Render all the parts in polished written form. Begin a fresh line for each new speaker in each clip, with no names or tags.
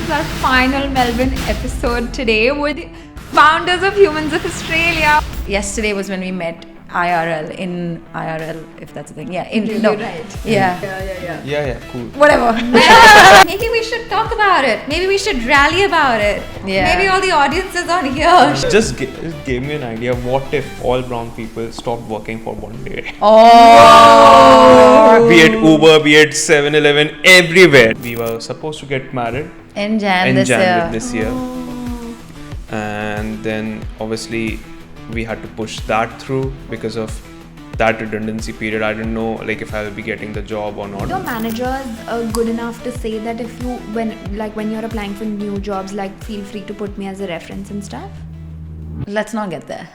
is our final Melbourne episode today with the founders of Humans of Australia.
Yesterday was when we met in IRL, if that's a thing. Yeah,
Right.
Yeah.
Yeah, cool.
Whatever. Maybe we should talk about it. Maybe we should rally about it. Yeah.
Maybe all the audience is on here.
Just gave me an idea. What if all brown people stopped working for one day?
Oh.
Be it Uber, be it 7-Eleven, everywhere. We were supposed to get married
In Jan
in
this year.
January this year. And then obviously we had to push that through because of that redundancy period. I didn't know if I will be getting the job or not.
Your managers are good enough to say that if you when you're applying for new jobs, feel free to put me as a reference and stuff?
Let's not get there.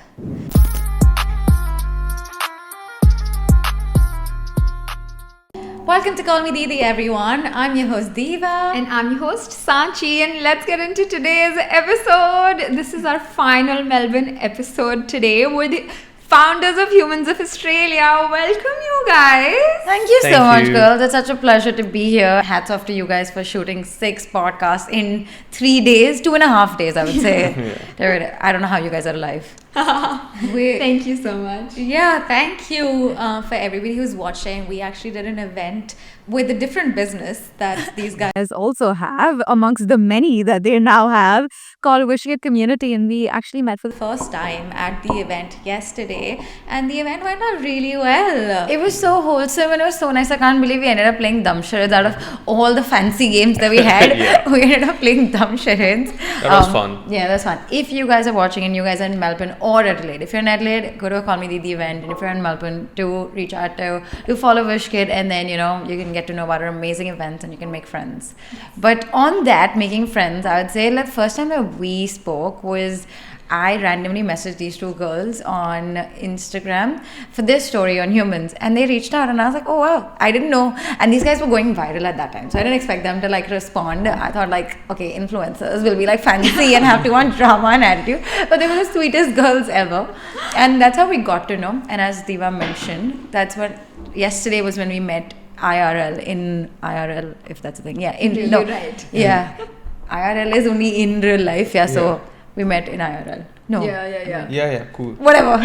Welcome to Call Me Didi, everyone. I'm your host Diva.
And I'm your host Sanchi, and let's get into today's episode. This is our final Melbourne episode today with the founders of Humans of Australia. Welcome, you guys.
Thank you so
Thank
much,
you.
girls. It's such a pleasure to be here. Hats off to you guys for shooting 6 podcasts in 3 days, 2.5 days, I would say. I don't know how you guys are alive.
Thank you so much.
Yeah, thank you for everybody who's watching. We actually did an event with a different business that these guys also have, amongst the many that they now have, called Wishgate Community. And we actually met for the first time at the event yesterday. And the event went out really well. It was so wholesome and it was so nice. I can't believe we ended up playing dumb charades out of all the fancy games that we had.
Yeah.
We ended up playing dumb charades.
That was fun.
Yeah, that's fun. If you guys are watching and you guys are in Melbourne or Adelaide, if you're in Adelaide, go to a Call Me Didi event. And if you're in Melbourne, do reach out to follow Wishkid, and then you can get to know about our amazing events and you can make friends. But on that, making friends, I would say first time that we spoke was I randomly messaged these 2 girls on Instagram for this story on humans, and they reached out and I was like, oh wow, I didn't know. And these guys were going viral at that time, so I didn't expect them to respond. I thought okay, influencers will be fancy and have to want drama and attitude, but they were the sweetest girls ever. And that's how we got to know. And as Diva mentioned, that's what yesterday was when we met IRL, if that's a thing. Yeah,
Right.
Yeah. IRL is only in real life, so we met in IRL. No.
Yeah.
Cool.
Whatever.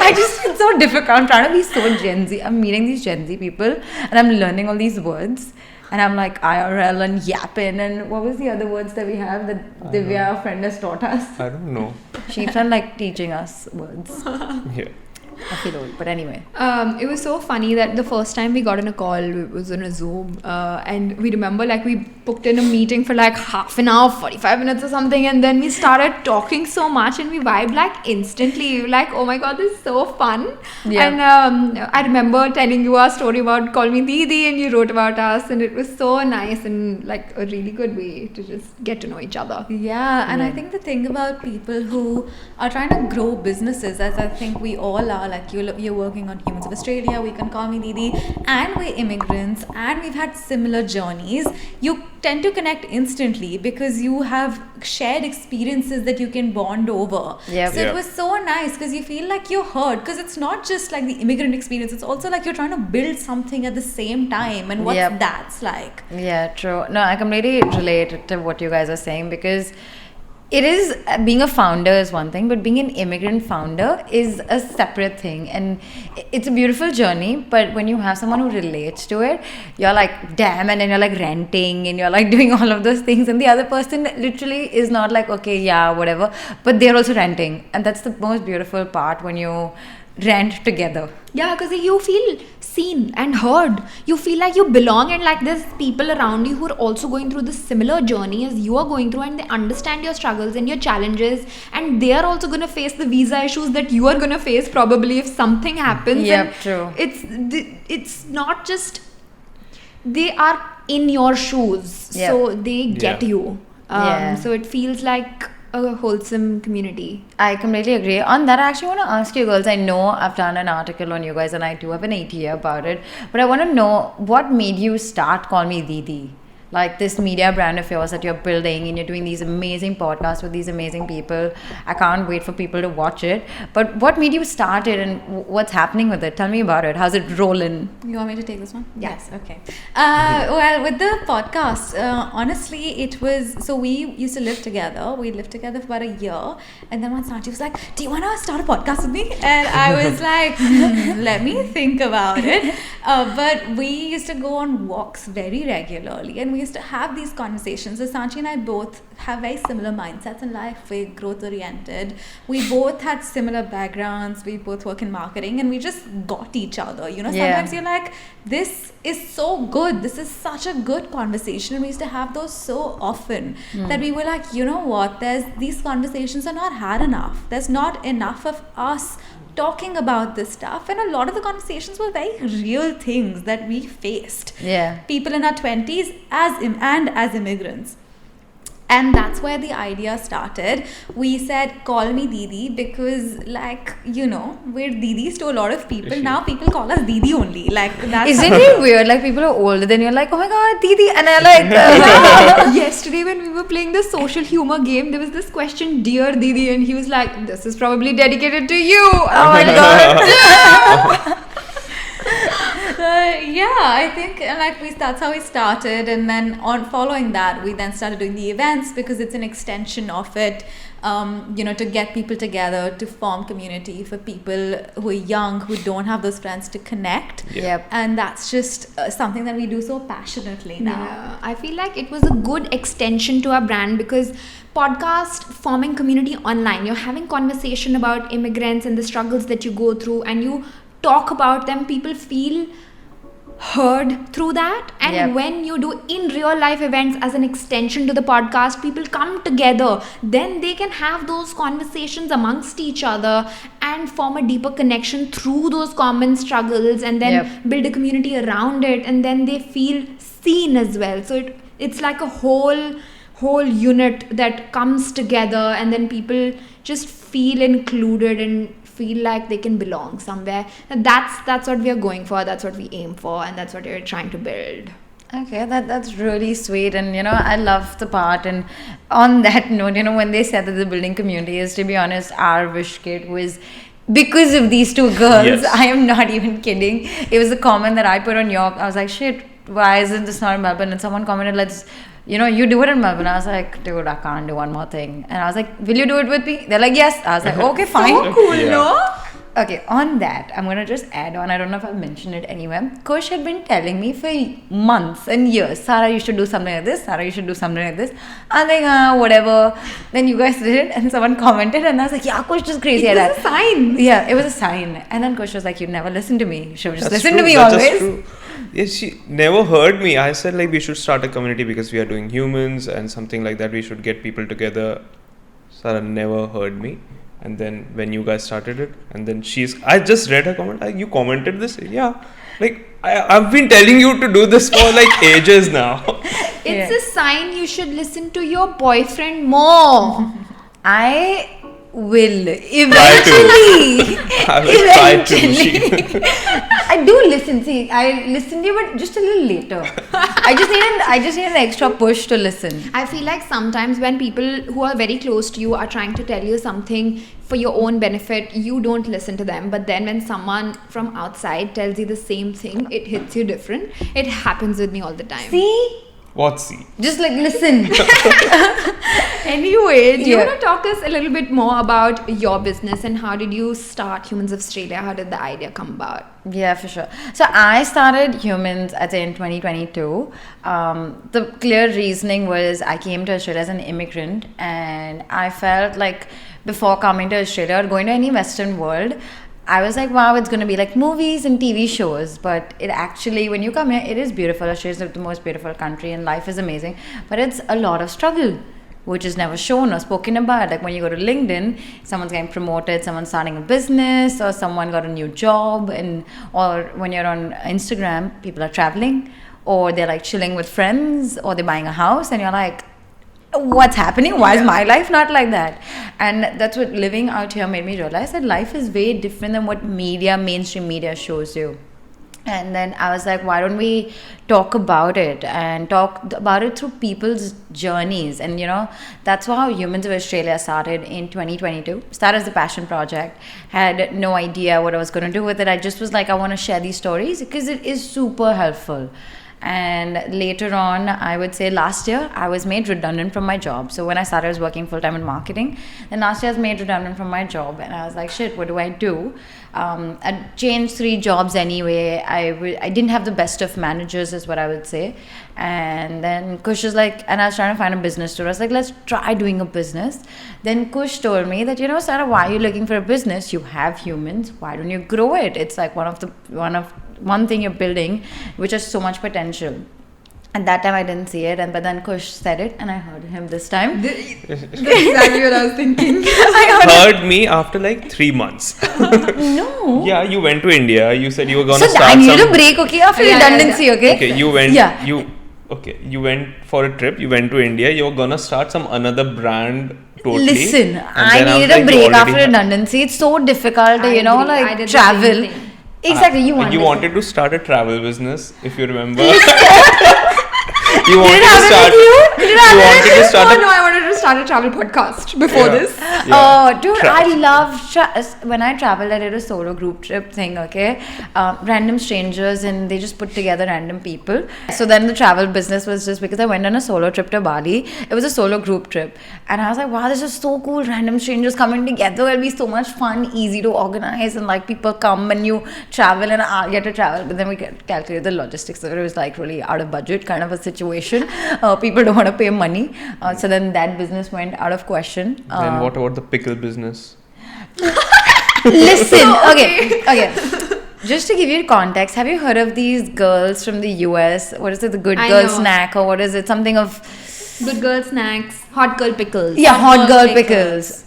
It's so difficult. I'm trying to be so Gen Z. I'm meeting these Gen Z people and I'm learning all these words. And I'm IRL and yapping and what was the other words that we have that Divya, our friend, has taught us?
I don't know.
She keeps on teaching us words.
Yeah.
I feel old, but anyway.
It was so funny that the first time we got on a call, it was on a Zoom, and we remember we booked in a meeting for half an hour, 45 minutes or something, and then we started talking so much and we vibed instantly. Oh my god, this is so fun.
Yeah.
And I remember telling you our story about Call Me Didi, and you wrote about us, and it was so nice and a really good way to just get to know each other.
Yeah, and I think the thing about people who are trying to grow businesses, as I think we all are, you're working on Humans of Australia, we can Call Me Didi, and we're immigrants, and we've had similar journeys. You tend to connect instantly because you have shared experiences that you can bond over.
Yep.
So it was so nice because you feel you're heard, because it's not just the immigrant experience, it's also you're trying to build something at the same time, and what that's like. Yeah, true. No, I completely relate to what you guys are saying, because it is, being a founder is one thing, but being an immigrant founder is a separate thing, and it's a beautiful journey. But when you have someone who relates to it, you're damn, and then you're renting and you're doing all of those things, and the other person literally is not okay, yeah, whatever, but they're also renting, and that's the most beautiful part when you rent together.
Yeah, because you feel seen and heard. You feel you belong, and there's people around you who are also going through the similar journey as you are going through, and they understand your struggles and your challenges, and they are also going to face the visa issues that you are going to face probably if something happens.
Yep, true.
It's not just they are in your shoes, so they get you. So it feels like a wholesome community.
I completely agree. On that, I actually want to ask you girls, I know I've done an article on you guys and I do have an idea about it, but I want to know what made you start Call Me Didi? like this media brand of yours that you're building, and you're doing these amazing podcasts with these amazing people. I can't wait for people to watch it. But what made you start it, and what's happening with it? Tell me about it. How's it rolling?
You want me to take this one?
Yeah.
Yes. Okay. Well, with the podcast, honestly, it was, so we used to live together. We lived together for about a year, and then once Sanchi was like, "Do you want to start a podcast with me?" And I was like, "Let me think about it." But we used to go on walks very regularly, and we used to have these conversations. So Sanchi and I both have very similar mindsets in life. We're growth oriented. We both had similar backgrounds. We both work in marketing, and we just got each other. You know, sometimes you're like, this is so good. This is such a good conversation. And we used to have those so often that we were like, you know what? These conversations are not had enough. There's not enough of us talking about this stuff, and a lot of the conversations were very real things that we faced. People in our 20s as immigrants. And that's where the idea started. We said, "Call me Didi," because, like, you know, we're Didis to a lot of people. Now people call us Didi only. Like, that's
Isn't it weird? Like, people are older than you're like, "Oh my god, Didi," and they're like,
Yesterday when we were playing the social humor game, there was this question, "Dear Didi," and he was like, "This is probably dedicated to you." Oh my god.
I think that's how we started, and then on following that, we then started doing the events because it's an extension of it. You know, to get people together, to form community for people who are young, who don't have those friends to connect. And that's just something that we do so passionately now.
Yeah, I feel like it was a good extension to our brand because podcast forming community online, you're having conversation about immigrants and the struggles that you go through, and you talk about them, people feel heard through that. And when you do in real life events as an extension to the podcast, people come together, then they can have those conversations amongst each other and form a deeper connection through those common struggles, and then build a community around it, and then they feel seen as well. So it's like a whole unit that comes together, and then people just feel included and feel like they can belong somewhere. And that's what we are going for, that's what we aim for, and that's what we're trying to build.
Okay, that's really sweet. And you know, I love the part. And on that note, you know, when they said that the building community is, to be honest, our wish kit was because of these two girls. I am not even kidding. It was a comment that I put on York. I was like, shit, why isn't this not in Melbourne? And someone commented, you know, you do it in Melbourne. I was like, dude, I can't do one more thing. And I was like, will you do it with me? They're like, yes. I was like, okay, fine.
So cool, no?
Okay, on that, I'm going to just add on. I don't know if I've mentioned it anywhere. Kush had been telling me for months and years, Sarah, you should do something like this. Sarah, you should do something like this. I'm like, whatever. Then you guys did it, and someone commented, and I was like, yeah, Kush is crazy at that.
It was a sign.
Yeah, it was a sign. And then Kush was like, you never listen to me. You should just listen to me always.
That's true. Yes, she never heard me. I said, like, we should start a community because we are doing humans and something like that. We should get people together. Sarah never heard me. And then when you guys started it, and then I just read her comment, like, you commented this? Yeah. Like, I've been telling you to do this for like ages now.
It's a sign you should listen to your boyfriend more.
I will eventually.
I will try to.
I do listen. See, I listen to you, but just a little later. I just need an extra push to listen.
I feel like sometimes when people who are very close to you are trying to tell you something for your own benefit, you don't listen to them. But then when someone from outside tells you the same thing, it hits you different. It happens with me all the time.
See?
What see?
Just like listen.
Anyway, do you want to talk us a little bit more about your business and how did you start Humans of Australia? How did the idea come about?
Yeah, for sure. So I started Humans, I'd say, in 2022. The clear reasoning was I came to Australia as an immigrant, and I felt like before coming to Australia or going to any Western world, I was like, wow, it's going to be like movies and TV shows. But it actually, when you come here, it is beautiful. Australia is the most beautiful country and life is amazing. But it's a lot of struggle, which is never shown or spoken about. Like when you go to LinkedIn, someone's getting promoted, someone's starting a business, or someone got a new job. Or when you're on Instagram, people are traveling, or they're like chilling with friends, or they're buying a house, and you're like, what's happening? Why is my life not like that? And that's what living out here made me realize, that life is way different than what mainstream media shows you. And then I was like, why don't we talk about it and talk about it through people's journeys? And that's how Humans of Australia started in 2022. Started as a passion project. Had no idea what I was going to do with it. I just was like, I want to share these stories because it is super helpful. And later on, I would say last year, I was made redundant from my job. So when I started, I was working full-time in marketing. Then last year, I was made redundant from my job. And I was like, shit, what do I do? I changed 3 jobs anyway. I didn't have the best of managers, is what I would say. And then Kush was like, and I was trying to find a business tool. I was like, let's try doing a business. Then Kush told me that, Sarah, why are you looking for a business? You have humans. Why don't you grow it? It's like one thing you're building, which has so much potential. At that time, I didn't see it, but then Kush said it, and I heard him this time.
That's exactly what I was thinking.
Heard me after like 3 months.
No.
Yeah, you went to India. You said you were gonna
So
start
I needed
some.
a break, okay, after redundancy, okay?
Okay, you went.
Yeah.
You went for a trip. You went to India. You were gonna start another brand. Totally.
Listen,
And
I
then was
needed
like,
a
you
break
already
after
had-
redundancy. It's so difficult,
I agree. I
like
did the
travel.
same thing.
Exactly, you
wanted to start a travel business, if you remember. You
Did
wanted
it
to
happen
start.
with you? Did it happen
You
with
wanted to start.
No, I wanted to start a travel podcast before
Yeah.
this.
Yeah.
Oh, dude,
Travel.
I love when I traveled. I did a solo group trip thing. Okay, random strangers, and they just put together random people. So then the travel business was just because I went on a solo trip to Bali. It was a solo group trip, and I was like, wow, this is so cool. Random strangers coming together. It'll be so much fun, easy to organize, and like people come and you travel and I get to travel. But then we calculated the logistics of it. It was like really out of budget kind of a situation. People don't want to pay money, so then that business went out of question.
Then what about the pickle business?
Listen, okay. Just to give you context, have you heard of these girls from the US? What is it, the Good
I
Girl
know.
snack, or what is it? Something of
Good girl snacks, hot girl pickles.
yeah, hot girl pickles.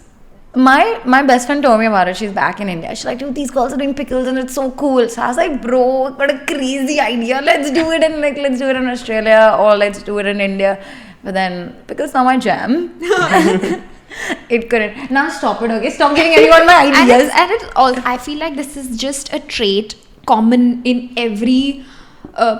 My best friend told me about it. She's back in India. She's like, dude, these girls are doing pickles and it's so cool. So I was like, bro, what a crazy idea. Let's do it let's do it in Australia or let's do it in India. But then pickles not my jam. It couldn't. Now stop it, okay? Stop giving anyone my
And
ideas.
it's all, I feel like this is just a trait common in every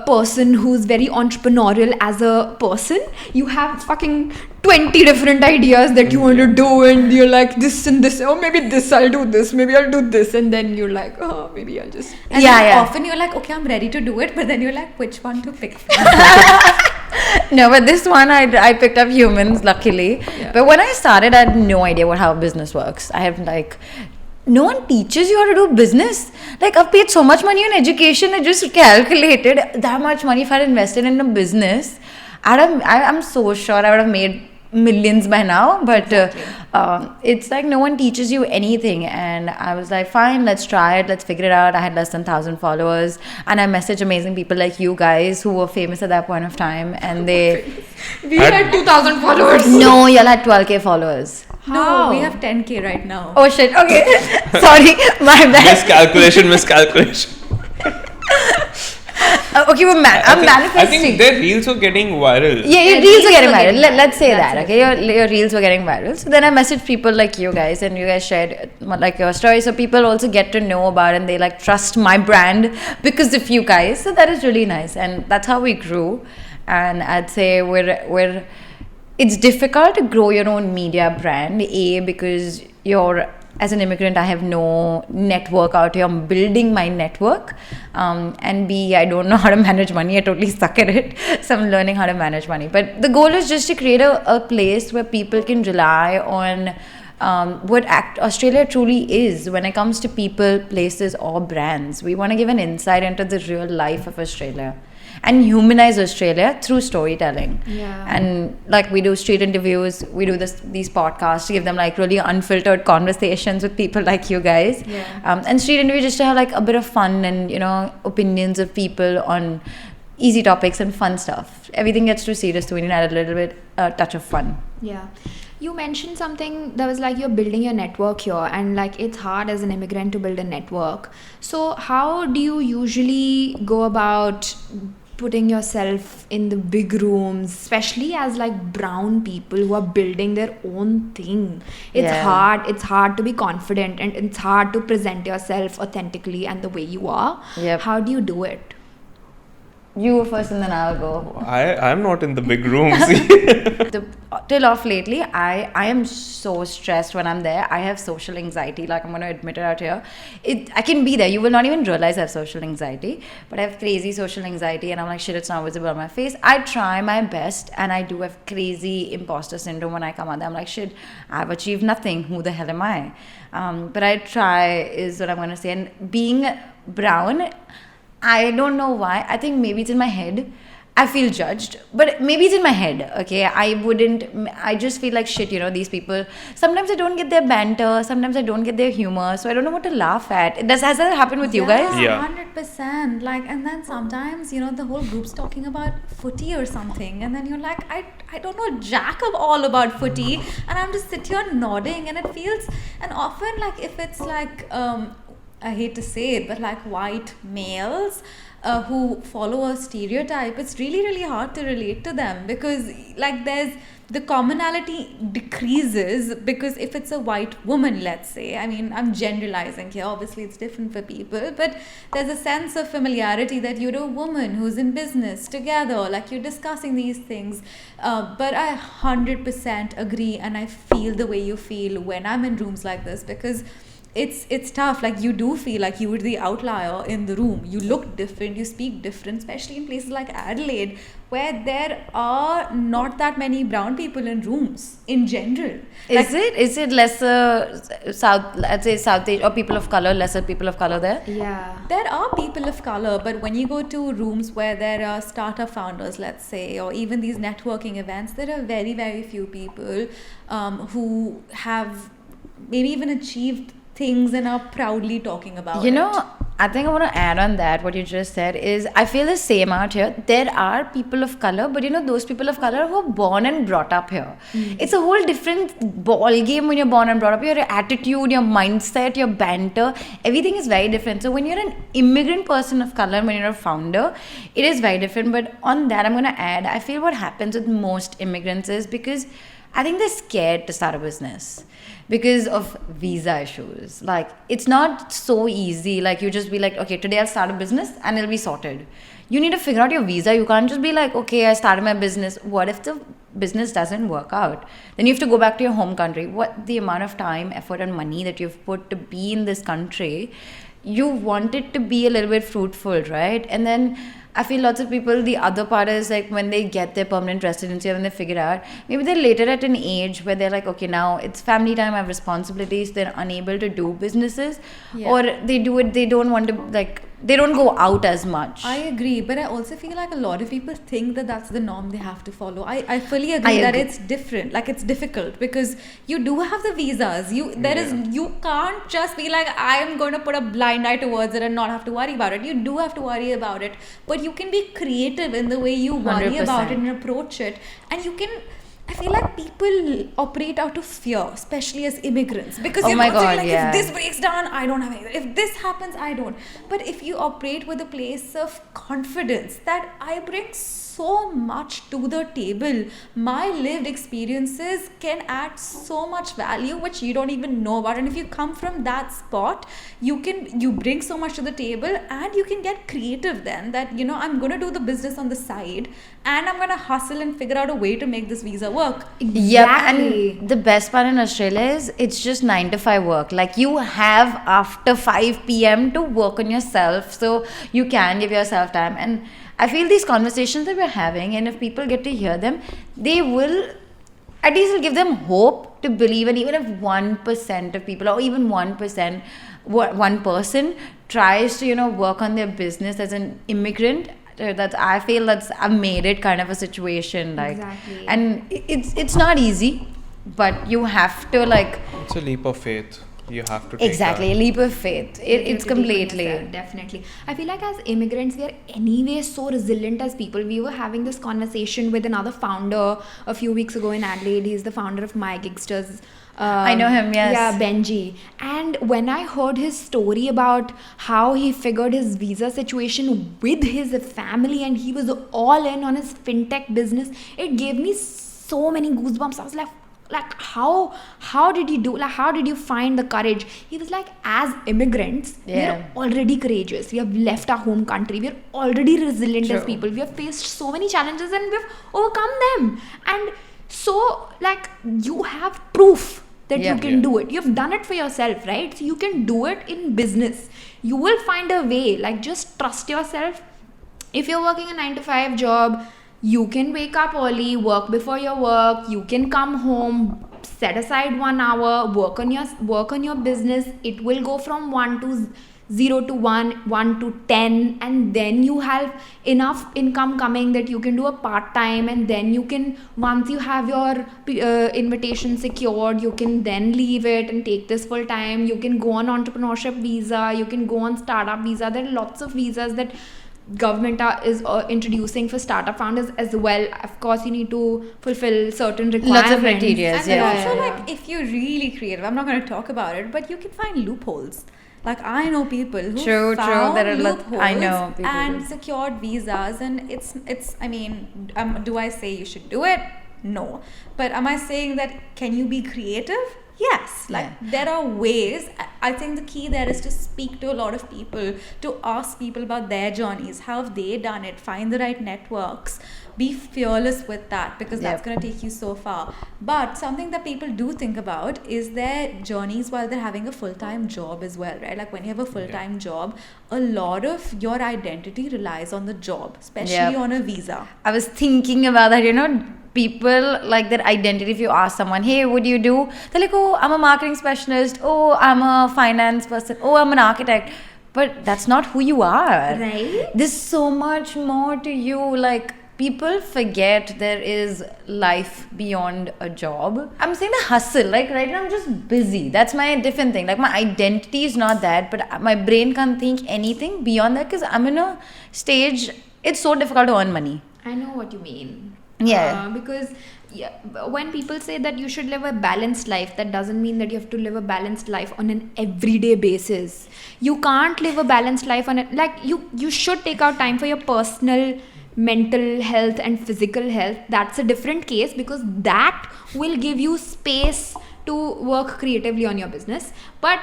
person who's very entrepreneurial as a person. You have fucking 20 different ideas that you want to do, and you're like this and this. Oh, maybe this I'll do this. Maybe I'll do this, and then you're like, oh, maybe I'll just.
And
Yeah,
then
yeah.
often you're like, okay, I'm ready to do it, but then you're like, which one to pick?
No, but this one I picked up humans, luckily.
Yeah.
But when I started, I had no idea how business works. I have like, no one teaches you how to do business. Like, I've paid so much money on education. I just calculated that much money if I'd invested in a business. I'm so sure I would have made millions by now, but it's like no one teaches you anything. And I was like, fine, let's try it, let's figure it out. I had less than 1,000 followers, and I messaged amazing people like you guys who were famous at that point of time, and they
We had 2,000 followers.
no, y'all had 12k followers.
No, we have 10K right now.
Oh shit, okay. Sorry, my bad.
Miscalculation.
Okay, I'm
I
manifesting.
think their reels were getting viral.
Yeah, your
Yeah,
reels were
reels
getting
were
viral.
getting
Let's say
That's
that,
it.
okay? Your reels were getting viral. So then I messaged people like you guys, and you guys shared like your story. So people also get to know about it, and they like trust my brand because of you guys. So that is really nice, and that's how we grew. And I'd say we're it's difficult to grow your own media brand. A, because as an immigrant, I have no network out here. I'm building my network. And B, I don't know how to manage money. I totally suck at it. So I'm learning how to manage money. But the goal is just to create a place where people can rely on what Australia truly is when it comes to people, places, or brands. We want to give an insight into the real life of Australia and humanize Australia through storytelling.
Yeah.
And like we do street interviews, we do these podcasts to give them like really unfiltered conversations with people like you guys.
Yeah.
And street interviews just to have like a bit of fun and opinions of people on easy topics and fun stuff. Everything gets too serious, so we need to add a little bit touch of fun.
Yeah. You mentioned something that was like you're building your network here, and like it's hard as an immigrant to build a network. So how do you usually go about putting yourself in the big rooms, especially as like brown people who are building their own thing. It's hard. It's hard to be confident, and it's hard to present yourself authentically and the way you are.
Yep.
How do you do it?
You go first and then I'll go.
I'm not in the big rooms.
Till off lately, I am so stressed when I'm there. I have social anxiety, like I'm going to admit it out here. I can be there. You will not even realize I have social anxiety, but I have crazy social anxiety, and I'm like, shit, it's not visible on my face. I try my best, and I do have crazy imposter syndrome when I come out there. I'm like, shit, I've achieved nothing. Who the hell am I? But I try is what I'm going to say. And being brown, I don't know why. I think maybe it's in my head. I feel judged, but maybe it's in my head. Okay, I just feel like shit, these people, sometimes I don't get their banter, sometimes I don't get their humor, so I don't know what to laugh at. Has that happened with you guys?
Yeah.
100%. Like, and then sometimes, the whole group's talking about footy or something, and then you're like, I don't know jack of all about footy, and I'm just sit here nodding, and it feels, and often like if it's like, I hate to say it, but like white males who follow a stereotype, it's really, really hard to relate to them, because like the commonality decreases, because if it's a white woman, let's say, I mean, I'm generalizing here, obviously it's different for people, but there's a sense of familiarity that you're a woman who's in business together, like you're discussing these things. But I 100% agree, and I feel the way you feel when I'm in rooms like this, because it's tough. Like, you do feel like you were the outlier in the room. You look different, you speak different, especially in places like Adelaide, where there are not that many brown people in rooms in general.
Is it lesser South, let's say South Asia, or people of color, lesser people of color there?
Yeah.
There are people of color, but when you go to rooms where there are startup founders, let's say, or even these networking events, there are very, very few people who have maybe even achieved things and are proudly talking about it.
I think I want to add on that. What you just said is, I feel the same out here. There are people of color, but those people of color who are born and brought up here. It's a whole different ball game when you're born and brought up. Your attitude, your mindset, your banter, everything is very different. So when you're an immigrant person of color, when you're a founder, it is very different. But on that, I'm going to add, I feel what happens with most immigrants is because I think they're scared to start a business because of visa issues. Like, it's not so easy. Like, you just be like, okay, today I'll start a business and it'll be sorted. You need to figure out your visa. You can't just be like, okay, I started my business. What if the business doesn't work out? Then you have to go back to your home country. What the amount of time, effort, and money that you've put to be in this country, you want it to be a little bit fruitful, right? And then I feel lots of people, the other part is like when they get their permanent residency or when they figure out, maybe they're later at an age where they're like, okay, now it's family time, I have responsibilities, they're unable to do businesses, or they do it, they don't want to, like, they don't go out as much.
I agree, but I also feel like a lot of people think that that's the norm they have to follow. I fully agree that it's different, like it's difficult because you do have the visas. You can't just be like, I am going to put a blind eye towards it and not have to worry about it. You do have to worry about it, but you can be creative in the way you worry
100%.
about it and approach it, and you can. I feel like people operate out of fear, especially as immigrants, because you're not saying like, if this breaks down, I don't have anything. If this happens, I don't. But if you operate with a place of confidence that I bring so much to the table, my lived experiences can add so much value which you don't even know about, and if you come from that spot, you bring so much to the table, and you can get creative then that I'm going to do the business on the side and I'm going to hustle and figure out a way to make this visa work.
Yep, and the best part in Australia is it's just 9 to 5 work. Like, you have after 5 p.m. to work on yourself, so you can give yourself time. And I feel these conversations that we're having, and if people get to hear them, they will, at least it'll give them hope to believe. And even if 1% of people, or even 1%, one person tries to, work on their business as an immigrant, I feel that's a made it kind of a situation. Like, and it's not easy, but you have to, like,
It's a leap of faith. You have to take
Exactly, a
that.
leap of faith.
You have
It's
to take on
completely.
yourself, definitely. I feel like as immigrants, we are anyway so resilient as people. We were having this conversation with another founder a few weeks ago in Adelaide. He's the founder of My Gigsters.
I know him, yes.
Yeah, Benji. And when I heard his story about how he figured his visa situation with his family and he was all in on his fintech business, it gave me so many goosebumps. I was like how did you do, like how did you find the courage? He was like, as immigrants,
Yeah.
we're already courageous. We have left our home country. We're already resilient as
True.
people. We have faced so many challenges and we've overcome them. And so like you have proof that
Yeah.
you can do it. You've done it for yourself, right? So you can do it in business. You will find a way. Like just trust yourself. If you're working a 9 to 5 job, you can wake up early, work before your work, you can come home, set aside 1 hour, work on your business. It will go from 0 to 1 to 10, and then you have enough income coming that you can do a part-time, and then you can, once you have your invitation secured, you can then leave it and take this full-time. You can go on entrepreneurship visa, you can go on startup visa. There are lots of visas that government is introducing for startup founders as well. Of course, you need to fulfill certain requirements.
Lots of criteria,
And
yeah.
also, like, if you're really creative, I'm not going to talk about it, but you can find loopholes. Like, I know people who
True,
found
there are
loopholes
I know people
and
who-
secured visas, and it's. I mean, do I say you should do it? No. But am I saying that can you be creative? Yes. Like
Yeah.
there are ways. I think the key there is to speak to a lot of people, to ask people about their journeys, how have they done it, find the right networks, be fearless with that, because that's
Yep.
going to take you so far. But something that people do think about is their journeys while they're having a full-time job as well, right? Like when you have a full-time job, a lot of your identity relies on the job, especially
Yep.
on a visa.
I was thinking about that, people like their identity. If you ask someone, hey, what do you do? They're like, oh, I'm a marketing specialist. Oh, I'm a finance person. Oh, I'm an architect. But that's not who you are.
Right?
There's so much more to you. Like, people forget there is life beyond a job. I'm saying the hustle. Like, right now I'm just busy. That's my different thing. Like, my identity is not that, but my brain can't think anything beyond that because I'm in a stage, it's so difficult to earn money.
I know what you mean.
Yeah.
Because when people say that you should live a balanced life, that doesn't mean that you have to live a balanced life on an everyday basis. You can't live a balanced life on it. Like you should take out time for your personal mental health and physical health. That's a different case because that will give you space to work creatively on your business. But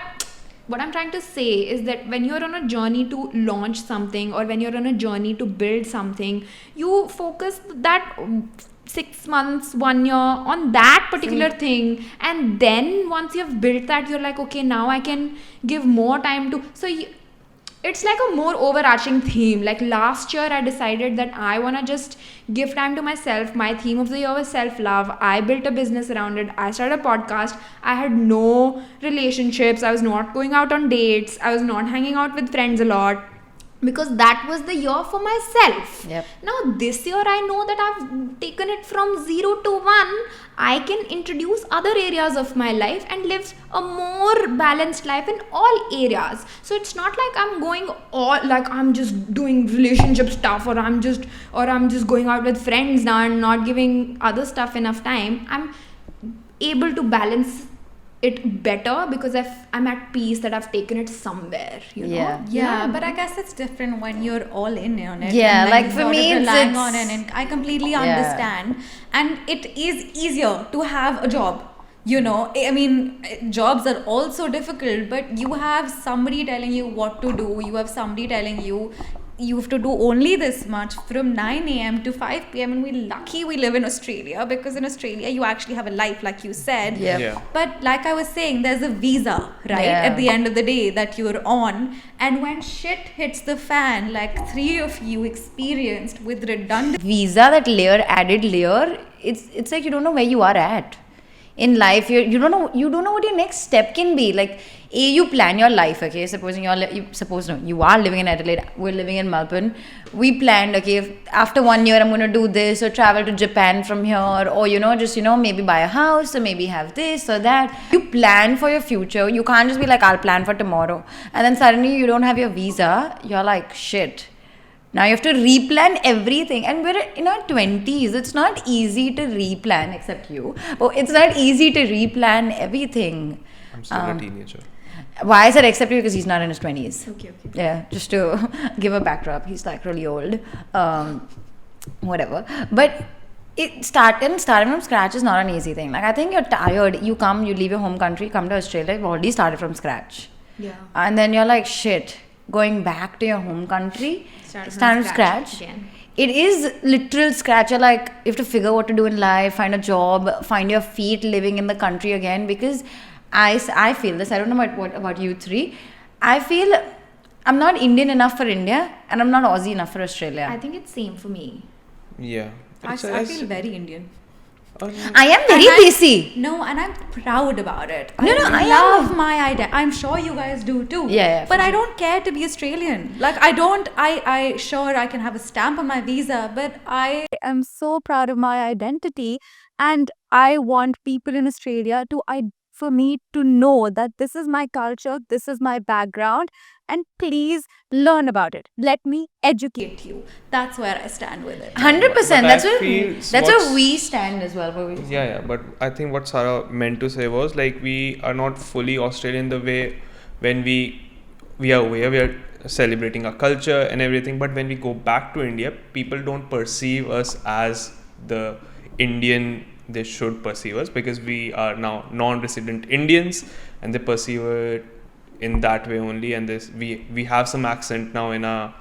what I'm trying to say is that when you're on a journey to launch something or when you're on a journey to build something, you focus that 6 months, 1 year on that particular thing, and then once you've built that, you're like, okay, now I can give more time to. It's like a more overarching theme. Like last year I decided that I want to just give time to myself. My theme of the year was self-love. I built a business around it. I started a podcast. I had no relationships. I was not going out on dates. I was not hanging out with friends a lot because that was the year for myself.
Yep.
Now this year I know that I've taken it from 0 to 1. I can introduce other areas of my life and live a more balanced life in all areas. So it's not like I'm going all like I'm just doing relationship stuff or I'm just going out with friends now and not giving other stuff enough time. I'm able to balance it better because I'm at peace that I've taken it somewhere, you know?
Yeah, but I guess it's different when you're all in on it.
Yeah,
and
like
you're
for
sort of
me,
relying
it's-
on it, and I completely
Yeah.
understand. And it is easier to have a job. I mean, jobs are also difficult, but you have somebody telling you what to do. You have somebody telling you have to do only this much from 9 a.m. to 5 p.m. And we're lucky we live in Australia because in Australia you actually have a life, like you said.
Yep.
Yeah.
But like I was saying, there's a visa, right?
Yeah.
At the end of the day that you're on. And when shit hits the fan, like 3 of you experienced with redundant
Visa, that added layer, it's like you don't know where you are at. in life. You don't know what your next step can be. Like, you plan your life, okay? Supposing you are living in Adelaide, we're living in Melbourne. We planned, okay, if after 1 year I'm going to do this, or travel to Japan from here, or just maybe buy a house, or maybe have this or that. You plan for your future. You can't just be like, I'll plan for tomorrow, and then suddenly you don't have your visa. You're like, shit. Now you have to replan everything, and we're in our 20s. It's not easy to replan, except you. Oh, it's not easy to replan everything.
I'm still a teenager.
Why I said except you, because he's not in his 20s.
Okay.
Yeah, just to give a backdrop. He's like really old. Whatever. But starting from scratch is not an easy thing. Like, I think you're tired. You leave your home country, come to Australia, you've already started from scratch.
Yeah.
And then you're like, shit, going back to your home country, start from scratch.
Again.
It is literal scratch. You're like, you have to figure what to do in life, find a job, find your feet living in the country again. Because I feel this. I don't know what about you three. I feel I'm not Indian enough for India, and I'm not Aussie enough for Australia.
I think it's same for me.
Yeah.
I feel very Indian.
I am very desi.
No, and I'm proud about it.
No,
I
I
love my identity. I'm sure you guys do too.
Yeah,
but
for
I
sure.
don't care to be Australian. Like, I sure I can have a stamp on my visa, but I am so proud of my identity, and I want people in Australia for me to know that this is my culture, this is my background, and please learn about it. Let me educate you. That's where I stand with it.
100%.
But
That's
I feel
that's where we stand as well.
Yeah, but I think what Sarah meant to say was, like, we are not fully Australian the way when we are aware, we are celebrating our culture and everything, but when we go back to India, people don't perceive us as the Indian they should perceive us, because we are now non-resident Indians, and they perceive it in that way only. And we have some accent now in our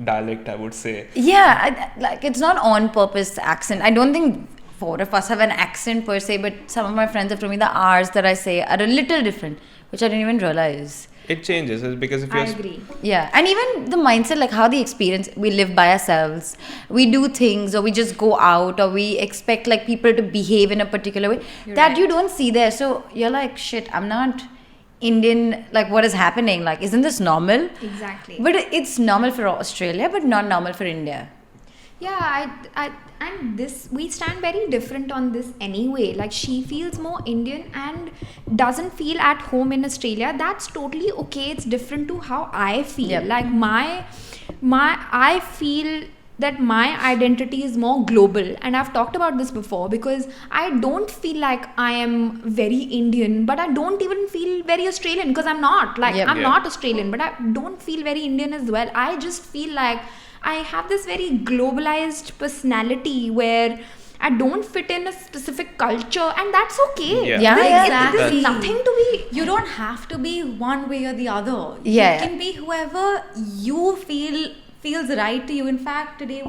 dialect, I would say.
Yeah, like, it's not on purpose accent. I don't think 4 of us have an accent per se, but some of my friends have told me the R's that I say are a little different, which I didn't even realize.
It changes because if
I
you're
agree.
Yeah, and even the mindset, like how the experience, we live by ourselves, we do things, or we just go out, or we expect like people to behave in a particular way that you don't see there. So you're like, shit, I'm not Indian. Like, what is happening? Like, isn't this normal?
Exactly.
But it's normal for Australia, but not normal for India.
Yeah, and we stand very different on this anyway. Like, she feels more Indian and doesn't feel at home in Australia. That's totally okay. It's different to how I feel.
Yep.
Like, I feel that my identity is more global, and I've talked about this before, because I don't feel like I am very Indian, but I don't even feel very Australian, because I'm not. Like,
Yep.
I'm not Australian, but I don't feel very Indian as well. I just feel like I have this very globalized personality where I don't fit in a specific culture, and that's okay.
Yeah.
Yeah,
There's
exactly.
nothing to be.
You don't have to be one way or the other.
Yeah.
You can be whoever you feels right to you. In fact, yesterday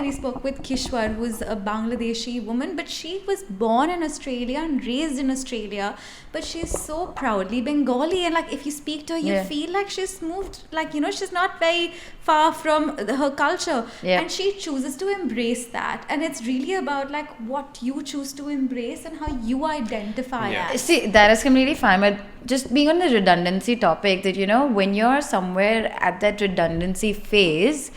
we spoke with Kishwar, who's a Bangladeshi woman, but she was born in Australia and raised in Australia, but she's so proudly Bengali, and like, if you speak to her, you feel like she's moved, like, she's not very far from her culture, and she chooses to embrace that. And it's really about like what you choose to embrace and how you identify as.
See, that is completely fine, but just being on the redundancy topic, that when you're somewhere at that redundancy phase,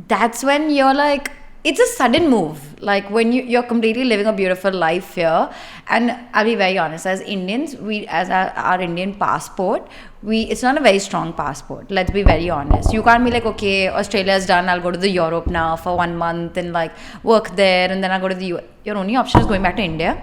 that's when you're like, it's a sudden move. Like, when you're completely living a beautiful life here. And I'll be very honest, as Indians, as our Indian passport, it's not a very strong passport. Let's be very honest. You can't be like, okay, Australia's done, I'll go to the Europe now for 1 month and like work there, and then I'll go to the US. Your only option is going back to India,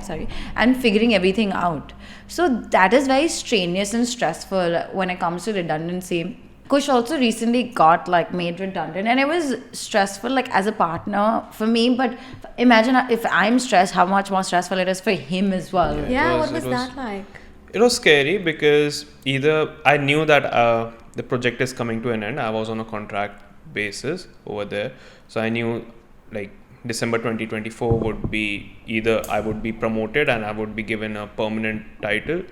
and figuring everything out. So that is very strenuous and stressful when it comes to redundancy. Kush also recently got like made redundant, and it was stressful, like as a partner for me. But imagine if I'm stressed, how much more stressful it is for him as well.
Yeah,
It
what was that like?
It was scary because either I knew that the project is coming to an end. I was on a contract basis over there, so I knew like December 2024 would be either I would be promoted and I would be given a permanent title,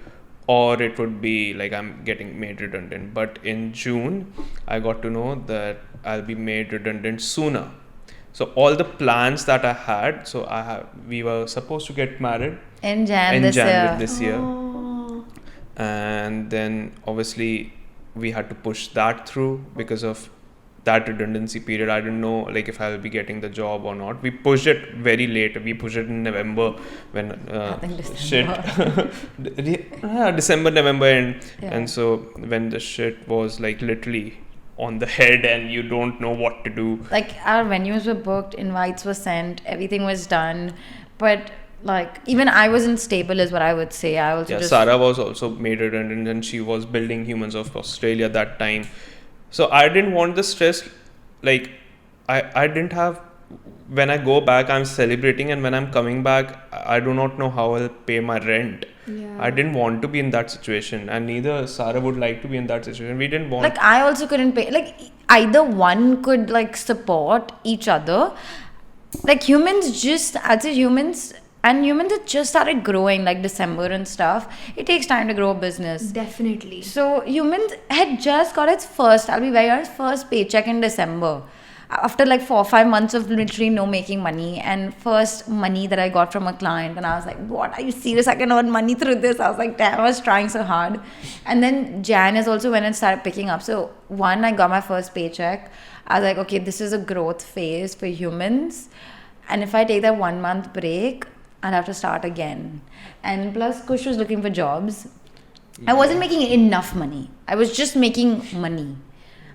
or it would be like I'm getting made redundant. But in June, I got to know that I'll be made redundant sooner So all the plans that I had, we were supposed to get married
In Jan
in
this year.
Jan this year,
Oh.
and then obviously we had to push that through because of that redundancy period. I didn't know like if I'll be getting the job or not. We pushed it very late. We pushed it in November when
I think
shit
December.
December, November end.
Yeah.
And so when the shit was like literally on the head and you don't know what to do.
Like our venues were booked, invites were sent, everything was done, but like even I wasn't stable is what I would say. I also
Yeah,
just
Sarah was also made redundant and she was building Humans of Australia that time. So I didn't want the stress. Like I didn't have, when I go back I'm celebrating, and when I'm coming back I do not know how I'll pay my rent.
Yeah.
I didn't want to be in that situation, and neither Sarah would like to be in that situation. We didn't want
like I also couldn't pay, like either one could like support each other. Like humans just, I'd say humans that just started growing like December and stuff, it takes time to grow a business.
Definitely.
So humans had just got its first, I'll be very honest, first paycheck in December. After like 4 or 5 months of literally no making money, and first money that I got from a client, and I was like, what, are you serious? I can earn money through this? I was like, damn, I was trying so hard. And then Jan is also when it started picking up. So one, I got my first paycheck. I was like, okay, this is a growth phase for humans. And if I take that 1 month break, I'll have to start again. And plus Kush was looking for jobs. I wasn't making enough money. I was just making money.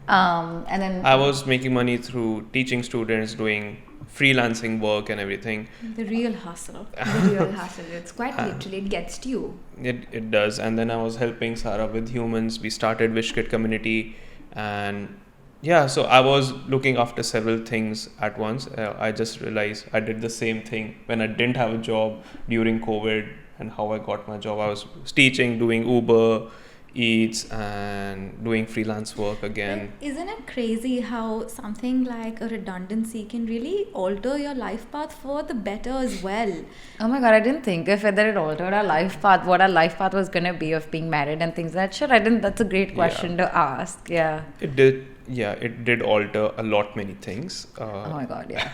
And then
I was making money through teaching students, doing freelancing work and everything.
The real hustle.
The real hustle. It's quite literally, it gets to you.
It does. And then I was helping Sarah with Humans. We started Wishkid community, and yeah, so I was looking after several things at once. I just realized I did the same thing when I didn't have a job during COVID, and how I got my job. I was teaching, doing Uber Eats, and doing freelance work again.
But isn't it crazy how something like a redundancy can really alter your life path for the better as well?
oh my god, I didn't think of it that it altered our life path, what our life path was gonna be of being married and things like that. Sure, I didn't. That's a great question to ask. Yeah.
It did. Yeah, it did alter a lot many things.
Oh my god, yeah.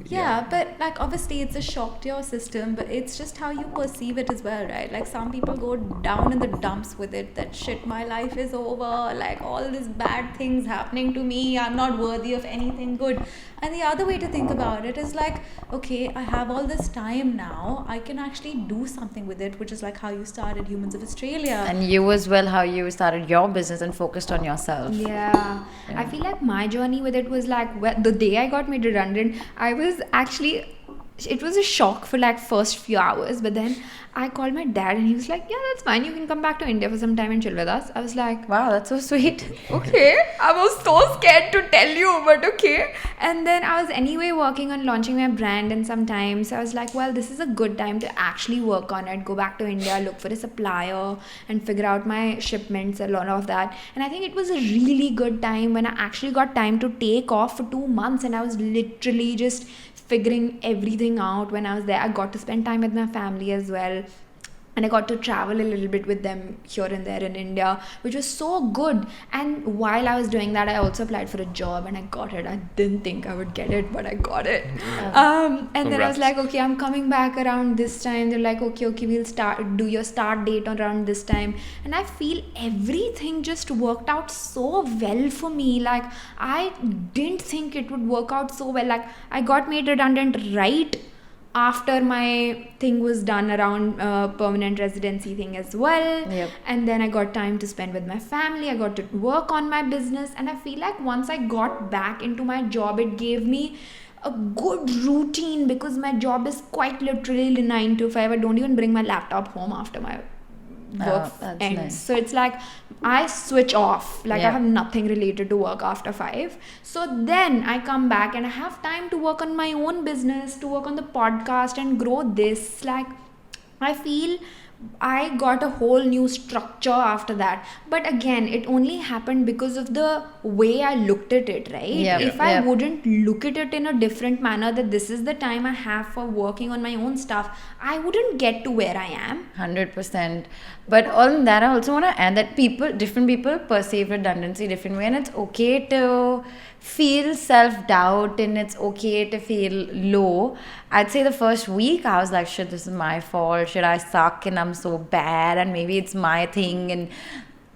Yeah, but like obviously it's a shock to your system, but it's just how you perceive it as well, right? Like some people go down in the dumps with it, that shit, my life is over, like all these bad things happening to me, I'm not worthy of anything good. And the other way to think about it is like, okay, I have all this time now, I can actually do something with it, which is like how you started Humans of Australia.
And you as well, how you started your business and focused on yourself.
Yeah. I feel like my journey with it was like the day I got made redundant, I was actually, it was a shock for like first few hours, but then I called my dad and he was like, yeah, that's fine, you can come back to India for some time and chill with us. I was like,
Wow, that's so sweet.
okay. I was so scared to tell you, but okay. And then I was anyway working on launching my brand and sometimes I was like, well, this is a good time to actually work on it, go back to India, look for a supplier and figure out my shipments and all of that. And I think it was a really good time when I actually got time to take off for 2 months, and I was literally just figuring everything out when I was there. I got to spend time with my family as well, and I got to travel a little bit with them here and there in India, which was so good. And while I was doing that, I also applied for a job and I got it. I didn't think I would get it, but I got it. And then I was
Congrats.
like, okay, I'm coming back around this time. They're like, okay, we'll do your start date around this time. And I feel everything just worked out so well for me. Like I didn't think it would work out so well. Like I got made redundant right after my thing was done around permanent residency thing as well.
Yep.
And then I got time to spend with my family. I got to work on my business, and I feel like once I got back into my job, it gave me a good routine, because my job is quite literally 9 to 5. I don't even bring my laptop home after my work
that's
ends.
nice.
So it's like I switch off, like I
Yeah.
have nothing related to work after 5. So then I come back and I have time to work on my own business, to work on the podcast and grow this. Like I feel I got a whole new structure after that. But again, it only happened because of the way I looked at it, right?
Yep.
If I
Yep.
wouldn't look at it in a different manner, that this is the time I have for working on my own stuff, I wouldn't get to where I am.
100%. But on that, I also want to add that different people perceive redundancy different way, and it's okay to feel self-doubt and it's okay to feel low. I'd say the first week I was like, shit, this is my fault, shit, I suck and I'm so bad and maybe it's my thing. And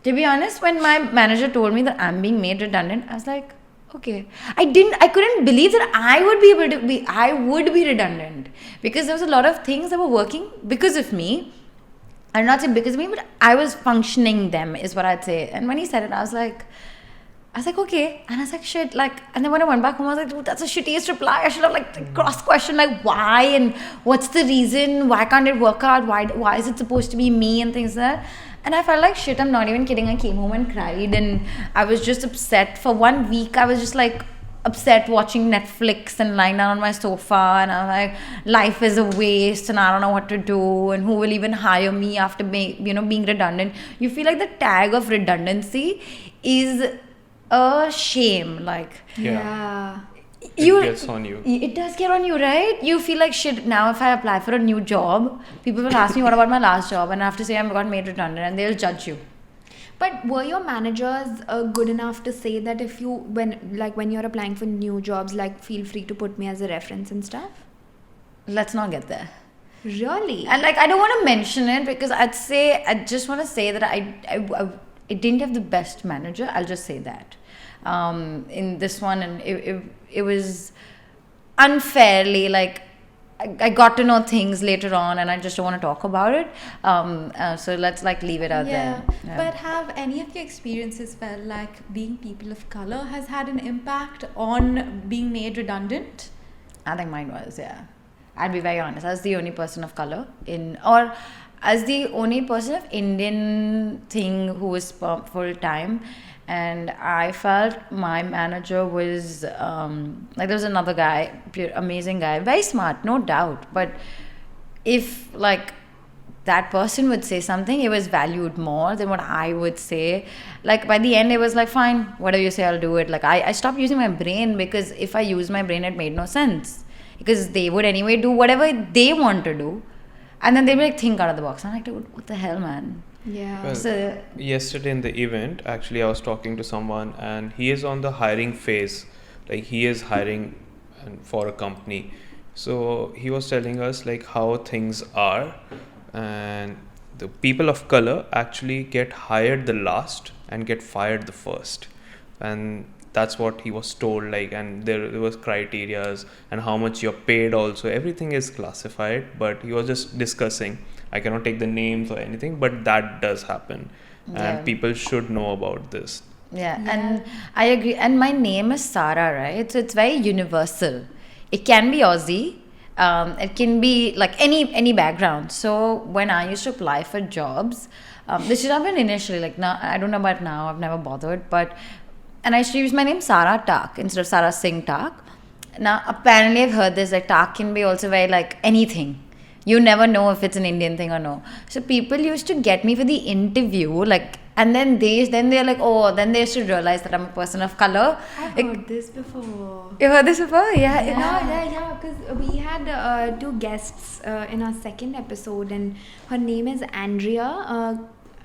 to be honest, when my manager told me that I'm being made redundant, I was like, okay. I couldn't believe that I would be redundant, because there was a lot of things that were working because of me. I'm not saying because of me, but I was functioning them is what I'd say. And when he said it, I was like, okay. And I was like, shit, like, and then when I went back home, I was like, dude, that's a shittiest reply. I should have like cross-questioned, like, why and what's the reason? Why can't it work out? Why is it supposed to be me and things like that? And I felt like shit, I'm not even kidding. I came home and cried and I was just upset. For 1 week, I was just like upset watching Netflix and lying down on my sofa, and I'm like, life is a waste and I don't know what to do and who will even hire me after being redundant. You feel like the tag of redundancy is a shame. Like,
Yeah. It
you
gets on you.
It does get on you, right? You feel like shit. Now if I apply for a new job, people will ask me what about my last job, and I have to say I got made redundant, and they'll judge you.
But were your managers good enough to say that if you, when you're applying for new jobs, like, feel free to put me as a reference and stuff?
Let's not get there.
Really?
And like, I don't want to mention it because I just want to say that I didn't have the best manager. I'll just say that. In this one, and it was unfairly, like, I got to know things later on and I just don't want to talk about it. So let's like leave it out there. Yeah.
But have any of your experiences felt like being people of color has had an impact on being made redundant?
I think mine was, yeah. I'll be very honest. I was the only person of color or as the only person of Indian thing who was full time. And I felt my manager was like, there was another guy, amazing guy, very smart, no doubt. But if like that person would say something, it was valued more than what I would say. Like by the end, it was like, fine, whatever you say, I'll do it. Like I stopped using my brain, because if I used my brain, it made no sense. Because they would anyway do whatever they want to do. And then they'd be like, think out of the box. I'm like, dude, what the hell, man?
Yeah.
Well,
So
yesterday in the event, actually, I was talking to someone and he is on the hiring phase. Like, he is hiring for a company. So he was telling us like how things are, and the people of color actually get hired the last and get fired the first. And that's what he was told, like, and there was criterias and how much you're paid also. Everything is classified, but he was just discussing. I cannot take the names or anything, but that does happen.
Yeah.
And people should know about this.
yeah, and I agree. And my name is Sarah, right? So it's very universal. It can be Aussie. It can be like any background. So when I used to apply for jobs, this should have been initially, like, now I don't know about now. I've never bothered, and I used to use my name Sarah Tak instead of Sarah Singh Tak. Now apparently I've heard this, like, Tak can be also very like anything. You never know if it's an Indian thing or no. So people used to get me for the interview, like, and then they're like, oh, then they used to realize that I'm a person of color.
I've
Like,
heard this before.
you heard this before? Yeah.
Yeah, because we had two guests in our second episode, and her name is Andrea.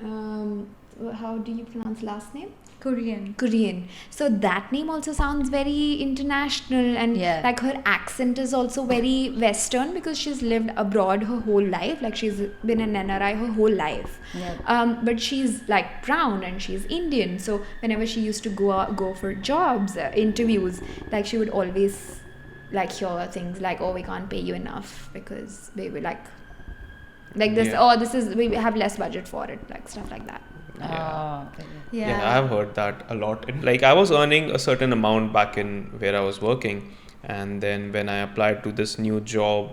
How do you pronounce last name? Korean. So that name also sounds very international, and
Yeah.
like her accent is also very Western because she's lived abroad her whole life. Like she's been an NRI her whole life.
Yeah.
But she's like brown and she's Indian. So whenever she used to go for jobs, interviews, like she would always like hear things like, oh, we can't pay you enough because they were like this,
Yeah.
we have less budget for it, like stuff like that.
Oh, okay.
Yeah, I've heard that a lot. Like, I was earning a certain amount back in where I was working, and then when I applied to this new job,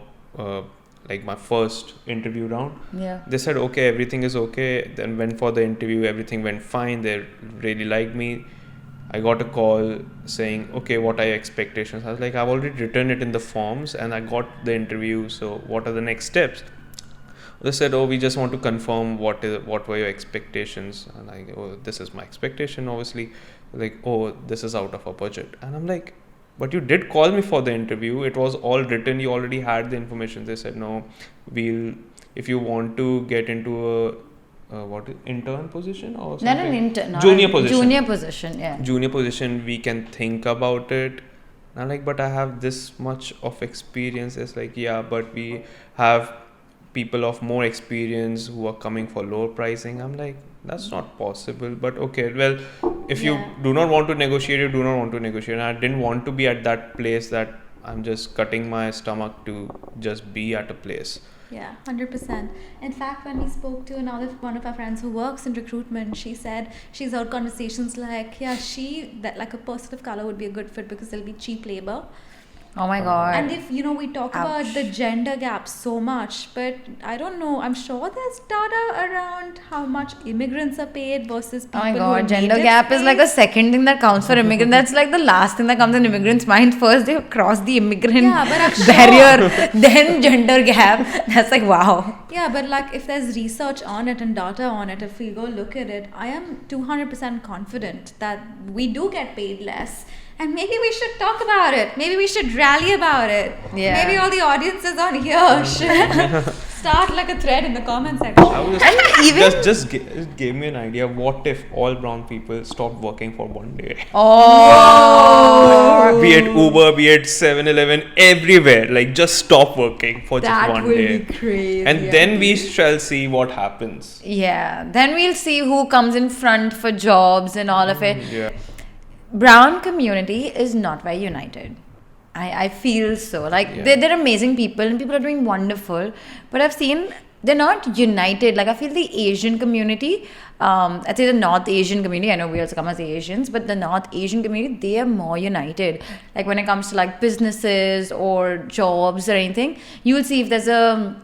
like my first interview round,
Yeah.
they said, okay, everything is okay. Then went for the interview, everything went fine. They really liked me. I got a call saying, okay, what are your expectations? I was like, I've already written it in the forms and I got the interview. So what are the next steps? They said, "Oh, we just want to confirm what were your expectations." And I go, "Oh, this is my expectation, obviously." Like, "Oh, this is out of our budget." And I'm like, "But you did call me for the interview. It was all written. You already had the information." They said, "No, if you want to get into intern position or something?"
Not an intern.
Junior position.
Junior position, yeah.
Junior position, we can think about it. And I'm like, "But I have this much of experience." It's like, "Yeah, but we have people of more experience who are coming for lower pricing." I'm like, "That's not possible." But okay, well, if you do not want to negotiate, you do not want to negotiate. And I didn't want to be at that place that I'm just cutting my stomach to just be at a place.
Yeah, 100%. In fact, when we spoke to one of our friends who works in recruitment, she said she's heard conversations like, that like a person of color would be a good fit because there'll be cheap labor.
Oh my god.
And if we talk about the gender gap so much, but I don't know, I'm sure there's data around how much immigrants are paid versus people
Oh my
who
god,
are
gender
native
gap is
paid.
like the second thing that counts for immigrant. That's like the last thing that comes in immigrants' mind. First they cross the immigrant
but I'm
barrier, then gender gap. That's like wow.
Yeah, but like if there's research on it and data on it, if we go look at it, I am 200% confident that we do get paid less. And maybe we should talk about it. Maybe we should rally about it.
Yeah.
Maybe all the audiences on here should start like a thread in the comment section.
I was
even
just gave me an idea. What if all brown people stopped working for one day?
oh,
Be it Uber, be it 7-Eleven, everywhere. Like, just stop working for just one day.
That will be crazy.
And then we shall see what happens.
yeah. Then we'll see who comes in front for jobs and all of it.
Yeah.
Brown community is not very united. I feel so. Like
Yeah.
they're amazing people and people are doing wonderful. But I've seen they're not united. Like I feel the Asian community, I'd say the North Asian community, I know we also come as Asians, but the North Asian community, they are more united. Like when it comes to like businesses or jobs or anything, you will see if there's a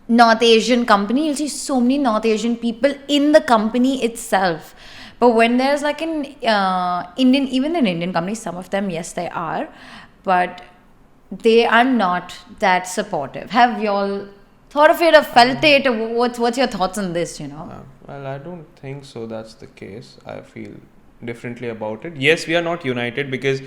North Asian company, you'll see so many North Asian people in the company itself. But when there's like an even in Indian companies, some of them, yes, they are, but they are not that supportive. Have y'all thought of it or felt it? Or what's your thoughts on this,
Well, I don't think so. That's the case. I feel differently about it. Yes, we are not united because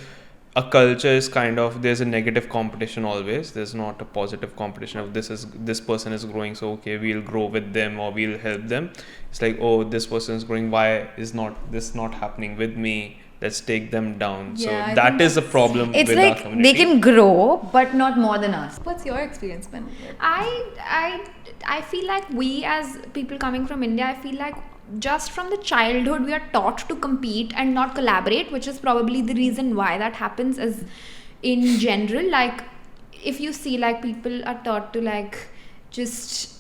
a culture is kind of, there's a negative competition always. There's not a positive competition of this person is growing, so okay, we'll grow with them or we'll help them. It's like, oh, this person is growing, why is this not happening with me? Let's take them down.
Yeah,
So
I
that
think
is a problem
It's
with our
like
community.
they can grow, but not more than us.
What's your experience been?
I feel like we as people coming from India, I feel like just from the childhood we are taught to compete and not collaborate, which is probably the reason why that happens. Is in general, like if you see like people are taught to like just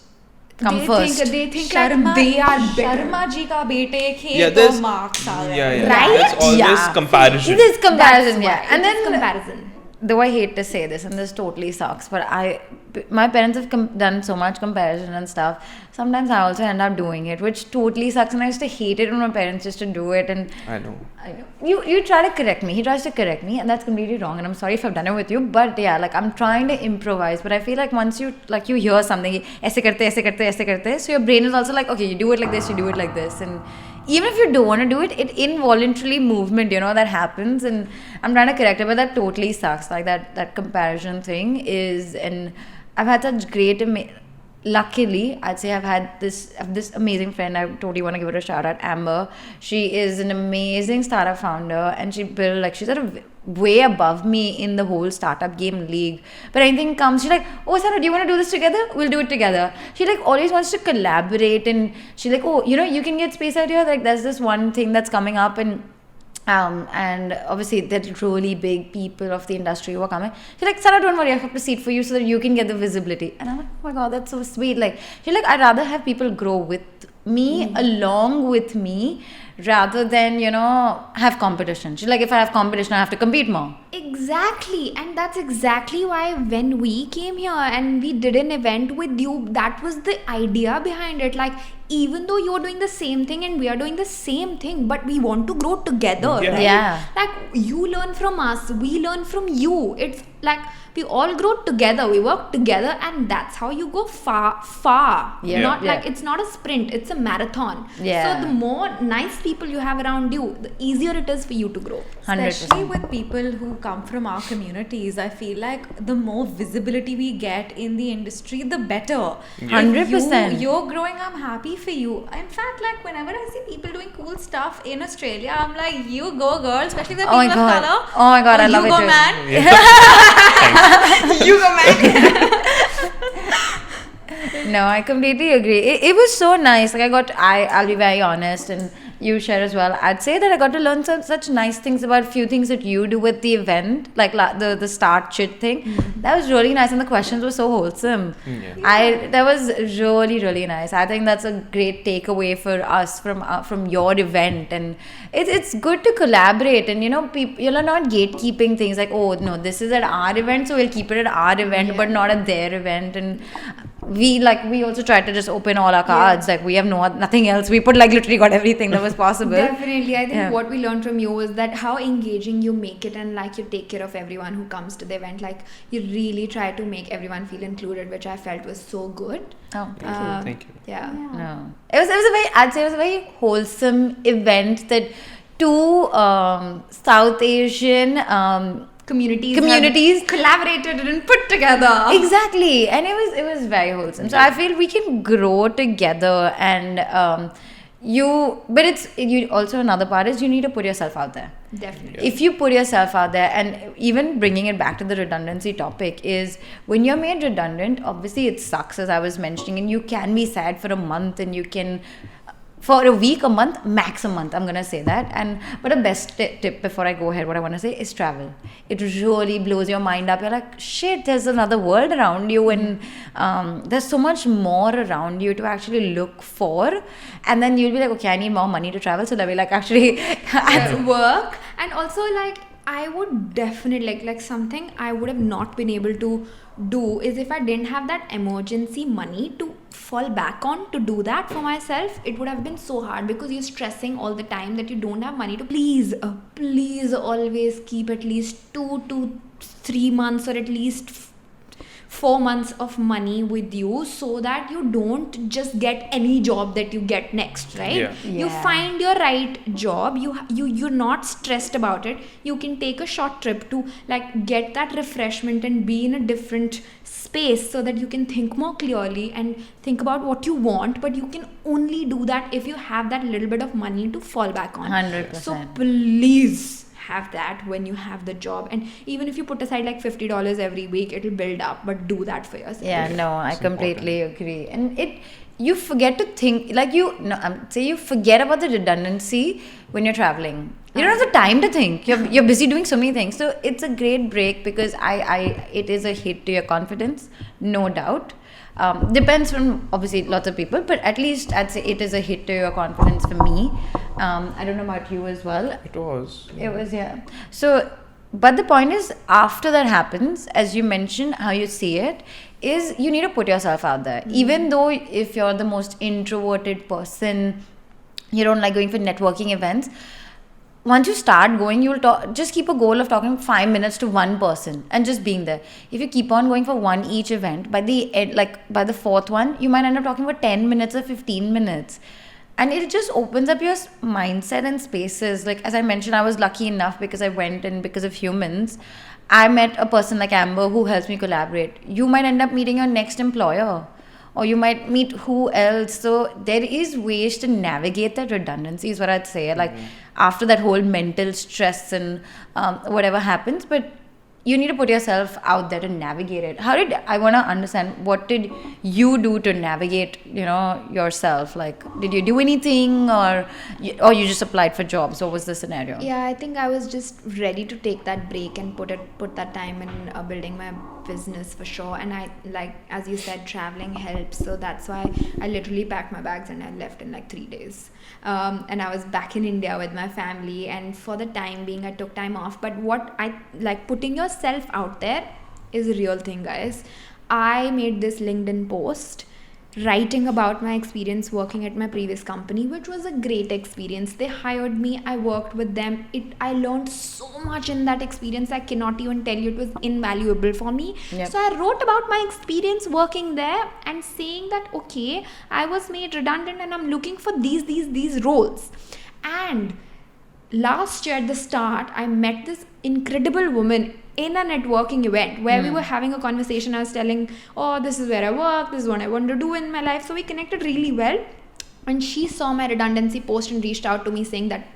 Come first.
They think like they are better.
Sharma ji ka bete
Yeah,
khe
there's-
to marks aa gaye.
Yeah.
Right?
That's always
Yeah.
comparison.
It is comparison,
That's
yeah.
why.
And
It is
then
comparison.
though I hate to say this, and this totally sucks, but my parents have done so much comparison and stuff. Sometimes I also end up doing it, which totally sucks, and I used to hate it when my parents used to do it. And
I know.
you try to correct me. He tries to correct me, and that's completely wrong. And I'm sorry if I've done it with you, but yeah, like I'm trying to improvise. But I feel like once you hear something, aise karte, so your brain is also like, okay, you do it like this, you do it like this, and even if you don't want to do it, it involuntarily movement, that happens, and I'm trying to correct it, but that totally sucks. Like that comparison thing is, and I've had such great, luckily, I'd say I've had this amazing friend. I totally want to give her a shout out, Amber. She is an amazing startup founder, and she's at a way above me in the whole startup game league. But anything comes, she's like, oh Sarah, do you want to do this together? We'll do it together. She like always wants to collaborate, and she's like, oh, you can get space out here. Like there's this one thing that's coming up, and obviously they're really big people of the industry who are coming. She's like, Sarah, don't worry, I have a seat for you so that you can get the visibility. And I'm like, oh my god, that's so sweet. Like she's like, I'd rather have people grow with me, along with me, rather than, have competition. She's like, if I have competition, I have to compete more.
Exactly, and that's exactly why when we came here and we did an event with you, that was the idea behind it. Like, even though you're doing the same thing and we are doing the same thing, but we want to grow together,
Yeah.
right?
Yeah.
Like, you learn from us, we learn from you. It's like we all grow together, we work together, and that's how you go far.
Yeah.
Not
Yeah.
like, it's not a sprint, it's a marathon.
Yeah.
So the more nice people you have around you, the easier it is for you to grow.
100%.
Especially with people who come from our communities, I feel like the more visibility we get in the industry, the better.
Yeah.
100%.
You're growing, I'm happy for you. In fact, like whenever I see people doing cool stuff in Australia, I'm like, you go, girl. Especially the
Oh my
people of
God.
color.
Oh my God, I love
you
it
go,
too.
man.
You go, man.
No, I completely agree. It was so nice. Like I'll be very honest, and you share as well. I'd say that I got to learn such nice things about few things that you do with the event, like the start chit thing. That was really nice, and the questions were so wholesome.
Yeah.
That was really nice. I think that's a great takeaway for us from your event, and it's good to collaborate. And people, you're not gatekeeping things like, oh no, this is at our event, so we'll keep it at our event, but not at their event. And we also tried to just open all our cards. Like we have nothing else. We put literally got everything that was possible.
Definitely. I think
Yeah.
what we learned from you was that how engaging you make it, and like you take care of everyone who comes to the event. Like you really try to make everyone feel included, which I felt was so good.
Oh,
Thank you.
Yeah.
no. I'd say it was a very wholesome event that two South Asian
Communities
Communities.
have collaborated and put together.
exactly, and it was very wholesome. So I feel we can grow together, and but it's you also another part is you need to put yourself out there.
Definitely.
If you put yourself out there, and even bringing it back to the redundancy topic, is when you're made redundant, obviously it sucks, as I was mentioning, and you can be sad for a month, and you can for a week, a month, max a month, I'm gonna say that. But the best tip before I go ahead, what I want to say is travel. It really blows your mind up. You're like, shit, there's another world around you, and there's so much more around you to actually look for. And then you'll be like, okay, I need more money to travel, so let me actually
Work. And also, like, I would definitely like something I would have not been able to do is if I didn't have that emergency money to fall back on to do that for myself. It would have been so hard because you're stressing all the time that you don't have money to please always keep at least 2 to 3 months or at least 4 months of money with you, so that you don't just get any job that you get next, right?
Yeah.
You
Yeah.
find your right job, you're not stressed about it. You can take a short trip to get that refreshment and be in a different space so that you can think more clearly and think about what you want. But you can only do that if you have that little bit of money to fall back on.
100%.
So please have that when you have the job, and even if you put aside $50 every week, it'll build up, but do that for yourself.
Yeah, no, I
It's
completely agree. And you forget to think, say you forget about the redundancy when you're traveling. You don't have the time to think. You're busy doing so many things. So it's a great break because it is a hit to your confidence, no doubt. Depends from obviously lots of people, but at least I'd say it is a hit to your confidence for me. I don't know about you as well.
It was.
It was, yeah. So, but the point is, after that happens, as you mentioned, how you see it, is you need to put yourself out there. Even though if you're the most introverted person, you don't like going for networking events, once you start going, you'll just keep a goal of talking 5 minutes to one person and just being there. If you keep on going for one each event, by the end, by the fourth one, you might end up talking for 10 minutes or 15 minutes. And it just opens up your mindset and spaces. Like, as I mentioned, I was lucky enough because I went and because of humans, I met a person like Amber who helps me collaborate. You might end up meeting your next employer, or you might meet who else. So there is ways to navigate that redundancy is what I'd say. After that whole mental stress and whatever happens, but you need to put yourself out there to navigate it. I want to understand, what did you do to navigate, yourself? Did you do anything, or you just applied for jobs? What was the scenario?
Yeah, I think I was just ready to take that break and put that time in building my business for sure. And I, like, as you said, traveling helps. So that's why I literally packed my bags and I left in like 3 days. And I was back in India with my family. And for the time being, I took time off. But what I like, putting yourself out there is a real thing, guys. I made this LinkedIn post writing about my experience working at my previous company, which was a great experience. They hired me, I worked with them. I learned so much in that experience. I cannot even tell you, it was invaluable for me.
Yep.
So I wrote about my experience working there and saying that, okay, I was made redundant and I'm looking for these roles. And last year at the start, I met this incredible woman in a networking event where we were having a conversation. I was telling, oh, this is where I work, this is what I want to do in my life. So we connected really well. And she saw my redundancy post and reached out to me saying that,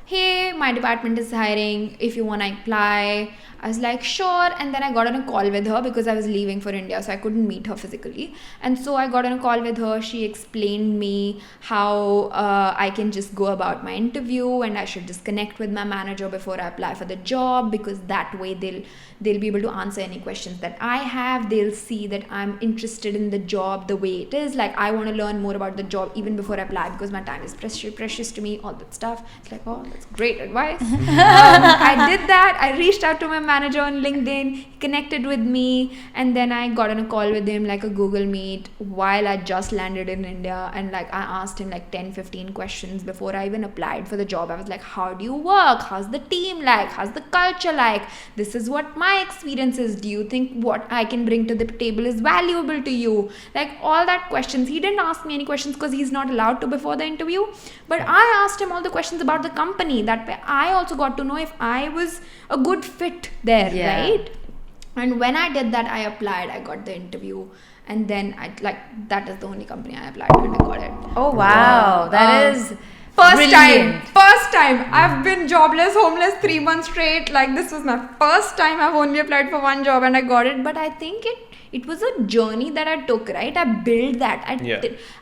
hey, my department is hiring, if you want to apply. I was like, sure. And then I got on a call with her because I was leaving for India, so I couldn't meet her physically. And so I got on a call with her. She explained me how I can just go about my interview and I should just connect with my manager before I apply for the job, because that way they'll be able to answer any questions that I have. They'll see that I'm interested in the job the way it is. Like, I want to learn more about the job even before I apply because my time is precious to me, all that stuff. It's like, oh, that's great advice. I did that. I reached out to my manager on LinkedIn. He connected with me, and then I got on a call with him, like a Google Meet, while I just landed in India. And like, I asked him like 10-15 questions before I even applied for the job. I was like, how do you work? How's the team like? How's the culture like? This is what my experience is. Do you think what I can bring to the table is valuable to you? Like, all that questions. He didn't ask me any questions because he's not allowed to before the interview, but I asked him all the questions about the company. That way I also got to know if I was a good fit there, right? And when I did that, I applied, I got the interview, and then that is the only company I applied to and I got it.
Oh wow, that is
First
brilliant.
time. I've been jobless, homeless 3 months straight. Like, this was my first time. I've only applied for one job and I got it. But I think it was a journey that I took, right? I built that.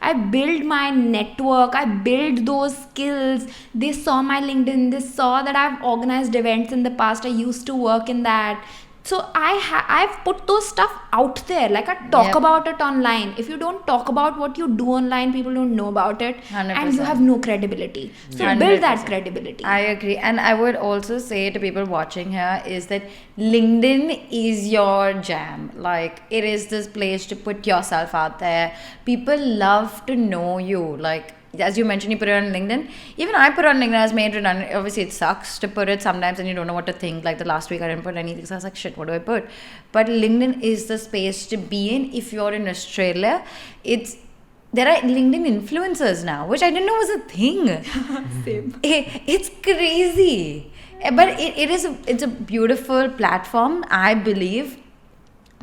I built my network. I built those skills. They saw my LinkedIn. They saw that I've organized events in the past. I used to work in that. So I've put those stuff out there. Like, I talk about it online. If you don't talk about what you do online, people don't know about it.
100%.
And you have no credibility. So
100%.
build that credibility.
I agree. And I would also say to people watching here is that LinkedIn is your jam. Like, it is this place to put yourself out there. People love to know you. Like, as you mentioned, you put it on LinkedIn. Even I put on LinkedIn as made redundant. Obviously, it sucks to put it sometimes and you don't know what to think. Like, the last week I didn't put anything. So I was like, shit, what do I put? But LinkedIn is the space to be in if you're in Australia. There are LinkedIn influencers now, which I didn't know was a thing.
Same.
It's crazy. But it's a beautiful platform, I believe.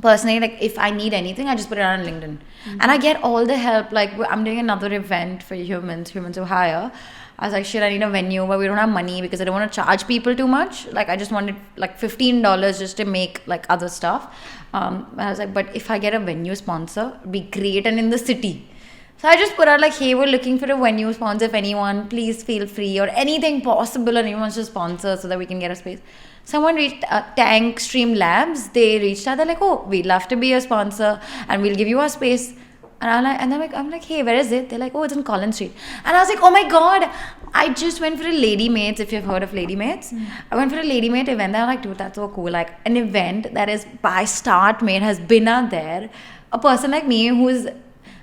Personally, like, if I need anything, I just put it on LinkedIn. And I get all the help. Like, I'm doing another event for humans who hire. I was like, shit, I need a venue, but we don't have money because I don't want to charge people too much. Like, I just wanted like $15 just to make like other stuff. I was like, but if I get a venue sponsor, it'd be great, and in the city. So I just put out like, hey, we're looking for a venue sponsor. If anyone, please feel free, or anything possible, or anyone wants to sponsor so that we can get a space. Someone reached Tank Stream Labs. They reached out. They're like, oh, we'd love to be a sponsor and we'll give you our space. And I'm like, hey, where is it? They're like, oh, it's in Collins Street. And I was like, oh my God, I just went for a Lady Mates, if you've heard of Lady Mates. I went for a Lady Mate event. They're like, dude, that's so cool. Like, an event that is by StartMate has been out there. A person like me who's,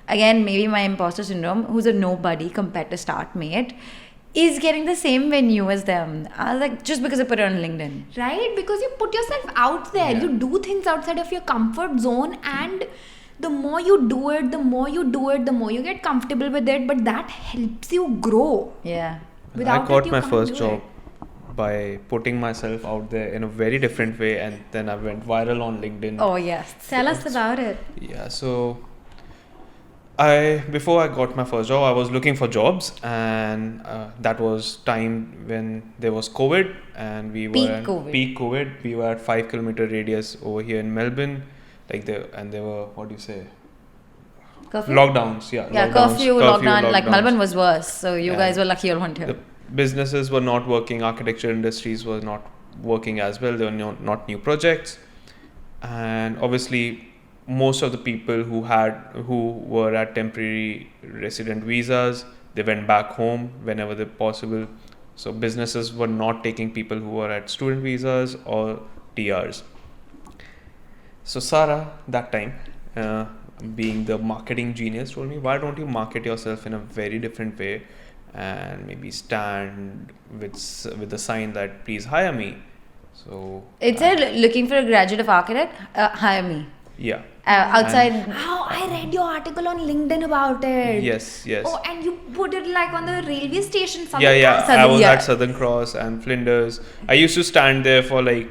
again, maybe my imposter syndrome, who's a nobody compared to StartMate, is getting the same venue as them. I was like, just because I put it on LinkedIn.
Right? Because you put yourself out there.
Yeah.
You do things outside of your comfort zone, and the more you do it, the more you get comfortable with it, but that helps you grow.
Yeah.
Without
I got
it, you
my
can't
first
do
job
it.
by putting myself out there in a very different way, and then I went viral on LinkedIn.
Oh, yes.
Tell us about it.
Yeah, so before I got my first job, I was looking for jobs, and that was time when there was COVID, and we were
Peak
COVID. We were at 5 kilometer radius over here in Melbourne, there were, what do you say?
Curfew?
Lockdowns,
Yeah, curfew, lockdown. Like, Melbourne was worse. So you guys were lucky you weren't here.
The businesses were not working. Architecture industries were not working as well. There were not new projects. and obviously most of the people who were at temporary resident visas, they went back home whenever they possible. So businesses were not taking people who were at student visas or TRs. So Sarah, that time, being the marketing genius, told me, why don't you market yourself in a very different way and maybe stand with the sign that please hire me. So
It said looking for a graduate of architect, hire me.
yeah.
Outside.
Oh, I read your article on LinkedIn about it.
Yes.
Oh, and you put it like on the railway station.
Yeah.
Southern-
I was
yeah.
at Southern Cross and Flinders. I used to stand there for like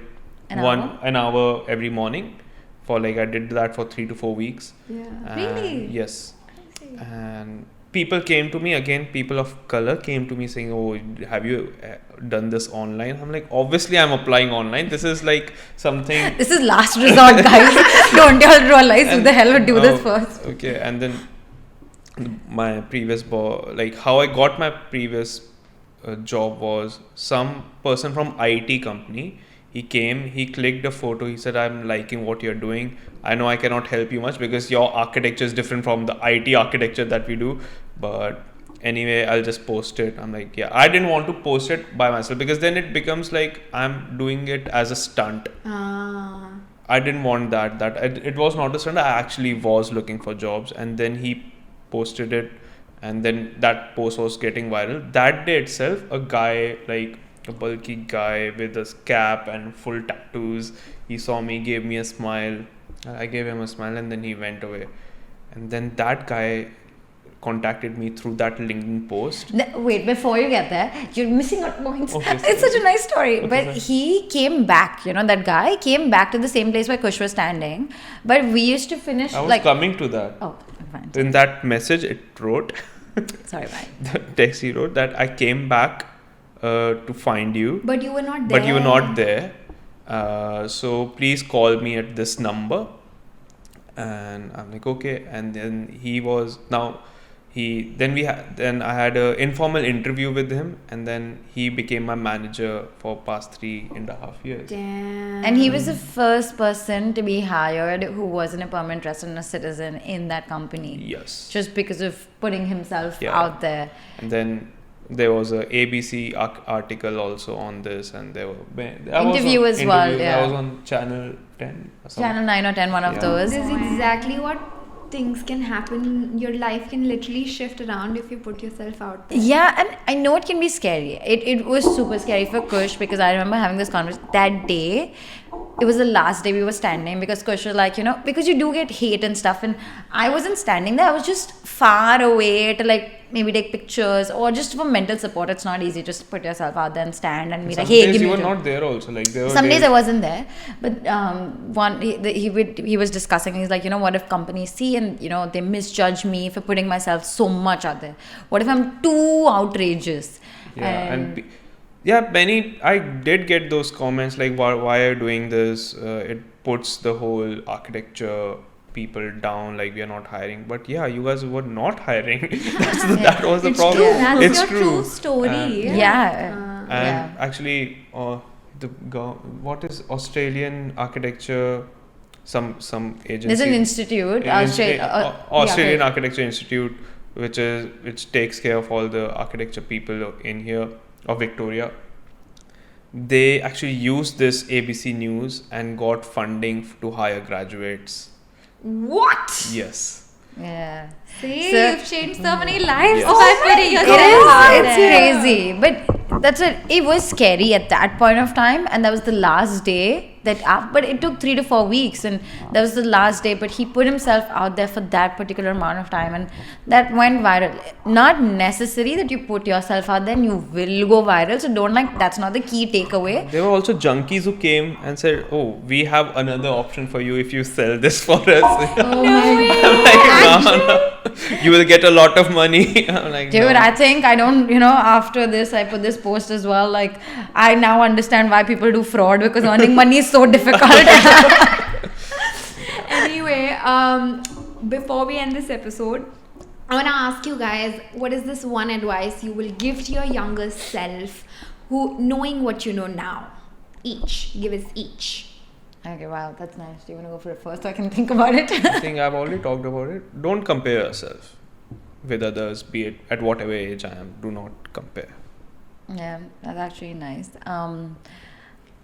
an hour every morning. For like I did that for 3 to 4 weeks.
Yeah.
And
Really?
yes. And people came to me again. People of color came to me saying, "Oh, have you done this online?" I'm like, obviously, I'm applying online. This is like something.
This is last resort, guys. Don't y'all realize who the hell would do this first?
Okay, and then my previous like how I got my previous job was some person from IT company. He came, he clicked a photo, he said, I'm liking what you're doing. I know I cannot help you much because your architecture is different from the IT architecture that we do. But anyway, I'll just post it. I'm like, yeah, I didn't want to post it by myself because then it becomes like I'm doing it as a stunt. I didn't want that. It was not a stunt. I actually was looking for jobs. And then he posted it. And then that post was getting viral. That day itself, a guy, like a bulky guy with a cap and full tattoos, he saw me, gave me a smile. I gave him a smile and then he went away. And then that guy contacted me through that LinkedIn post.
Wait, before you get there, you're missing out points.
Okay,
It's such a nice story.
Okay,
But
sorry.
he came back, that guy came back to the same place where Kush was standing. But we used to finish
I was
like.
coming to that.
Oh, fine.
In that message, it wrote,
Sorry, bye.
the text he wrote that I came back to find you.
But you were not there.
But you were not there. So please call me at this number. And I'm like, okay. And then then I had an informal interview with him, and then he became my manager for past 3.5 years.
Damn.
And he was the first person to be hired who wasn't a permanent resident or citizen in that company.
Yes.
Just because of putting himself
Yeah.
out there.
And then there was a ABC article also on this, and there were
Interview as well, yeah.
I was on Channel 10 or something.
Channel 9 or 10, one of
Yeah.
those.
This is exactly what things can happen. Your life can literally shift around if you put yourself out there.
Yeah, and I know it can be scary. It was super scary for Kush because I remember having this conversation that day. It was the last day we were standing because Kush was like, because you do get hate and stuff, and I wasn't standing there. I was just far away to like maybe take pictures or just for mental support. It's not easy just to put yourself out there and stand and be
Some
like, hey,
days
give
you
me
were
a job.
not there also. Like there were
Some days I wasn't there, but he was discussing. He's like, what if companies see and they misjudge me for putting myself so much out there? What if I'm too outrageous?
I did get those comments like, why are you doing this? It puts the whole architecture people down, like we are not hiring. But yeah, you guys were not hiring. That was the
It's
problem.
true. That's
It's
your
true.
true story.
And-
Yeah.
And actually, what is Australian architecture? Some agency.
There's an institute,
Australian Architecture Institute, which takes care of all the architecture people in here of Victoria. They actually used this ABC News and got funding to hire graduates.
What?
Yes.
Yeah.
See,
So-
you've changed so many lives
Yes.
by putting your
It
self out
is. It's
there.
crazy, but that's it was scary at that point of time, and that was the last day but it took 3 to 4 weeks, and that was the last day. But he put himself out there for that particular amount of time, and that went viral. Not necessary that you put yourself out there and you will go viral. So that's not the key takeaway.
There were also junkies who came and said, "Oh, we have another option for you if you sell this for us." I'm like, no. You will get a lot of money. I'm like,
Dude,
no.
I think I don't, after this, I put this post as well. Like, I now understand why people do fraud because earning money is so difficult.
Anyway, before we end this episode, I want to ask you guys, what is this one advice you will give to your younger self who, knowing what you know now? Give us each.
Okay, wow, that's nice. Do you want to go for it first so I can think about it?
I think I've already talked about it. Don't compare yourself with others, be it at whatever age I am. Do not compare.
Yeah, that's actually nice.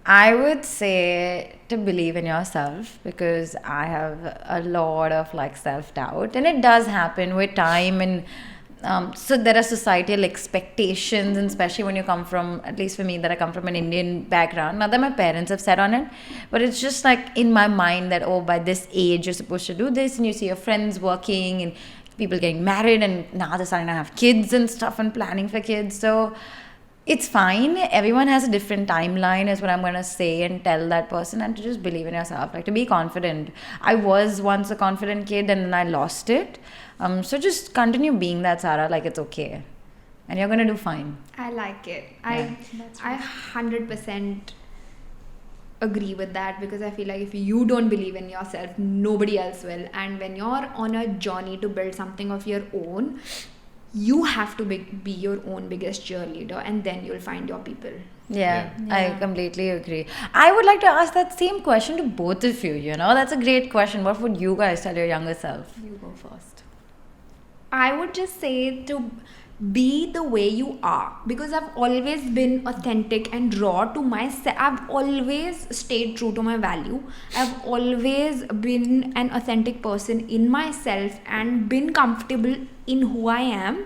I would say to believe in yourself, because I have a lot of like self-doubt, and it does happen with time. And so there are societal expectations, and especially when you come from, at least for me, that I come from an Indian background. Not that my parents have said on it, but it's just like in my mind that, oh, by this age you're supposed to do this, and you see your friends working and people getting married, and now they're starting to have kids and stuff and planning for kids. So it's fine. Everyone has a different timeline, is what I'm going to say and tell that person, and to just believe in yourself, like to be confident. I was once a confident kid and then I lost it. So just continue being that, Sarah, like it's okay. And you're going to do fine.
I like it.
Yeah.
I 100% agree with that, because I feel like if you don't believe in yourself, nobody else will. And when you're on a journey to build something of your own, you have to be your own biggest cheerleader, and then you'll find your people.
Yeah,
Yeah.
I completely agree. I would like to ask that same question to both of you. That's a great question. What would you guys tell your younger self?
You go first.
I would just say to be the way you are, because I've always been authentic and raw to myself. I've always stayed true to my value. I've always been an authentic person in myself and been comfortable in who I am.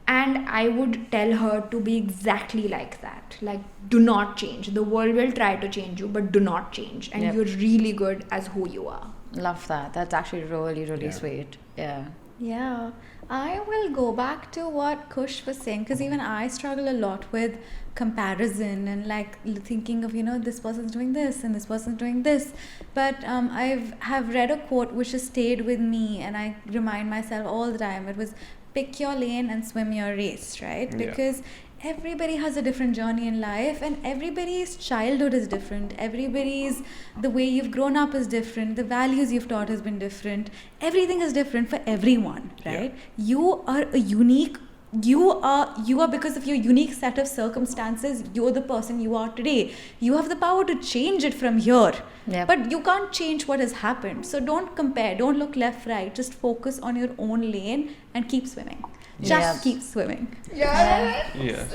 And I would tell her to be exactly like that. Like, do not change. The world will try to change you, but do not change. And
Yep.
you're really good as who you are.
Love that. That's actually really, really
Yeah.
sweet. Yeah.
Yeah, I will go back to what Kush was saying, because even I struggle a lot with comparison and like thinking of, this person's doing this and this person's doing this. But have read a quote which has stayed with me, and I remind myself all the time. It was, pick your lane and swim your race, right?
Yeah.
Because everybody has a different journey in life, and everybody's childhood is different. Everybody's, the way you've grown up is different. The values you've taught has been different. Everything is different for everyone, right? You are a unique, you are because of your unique set of circumstances, you're the person you are today. You have the power to change it from here.
Yep.
But you can't change what has happened. So don't compare, don't look left, right. Just focus on your own lane and keep swimming. Just
Yeah.
keep swimming.
Yeah.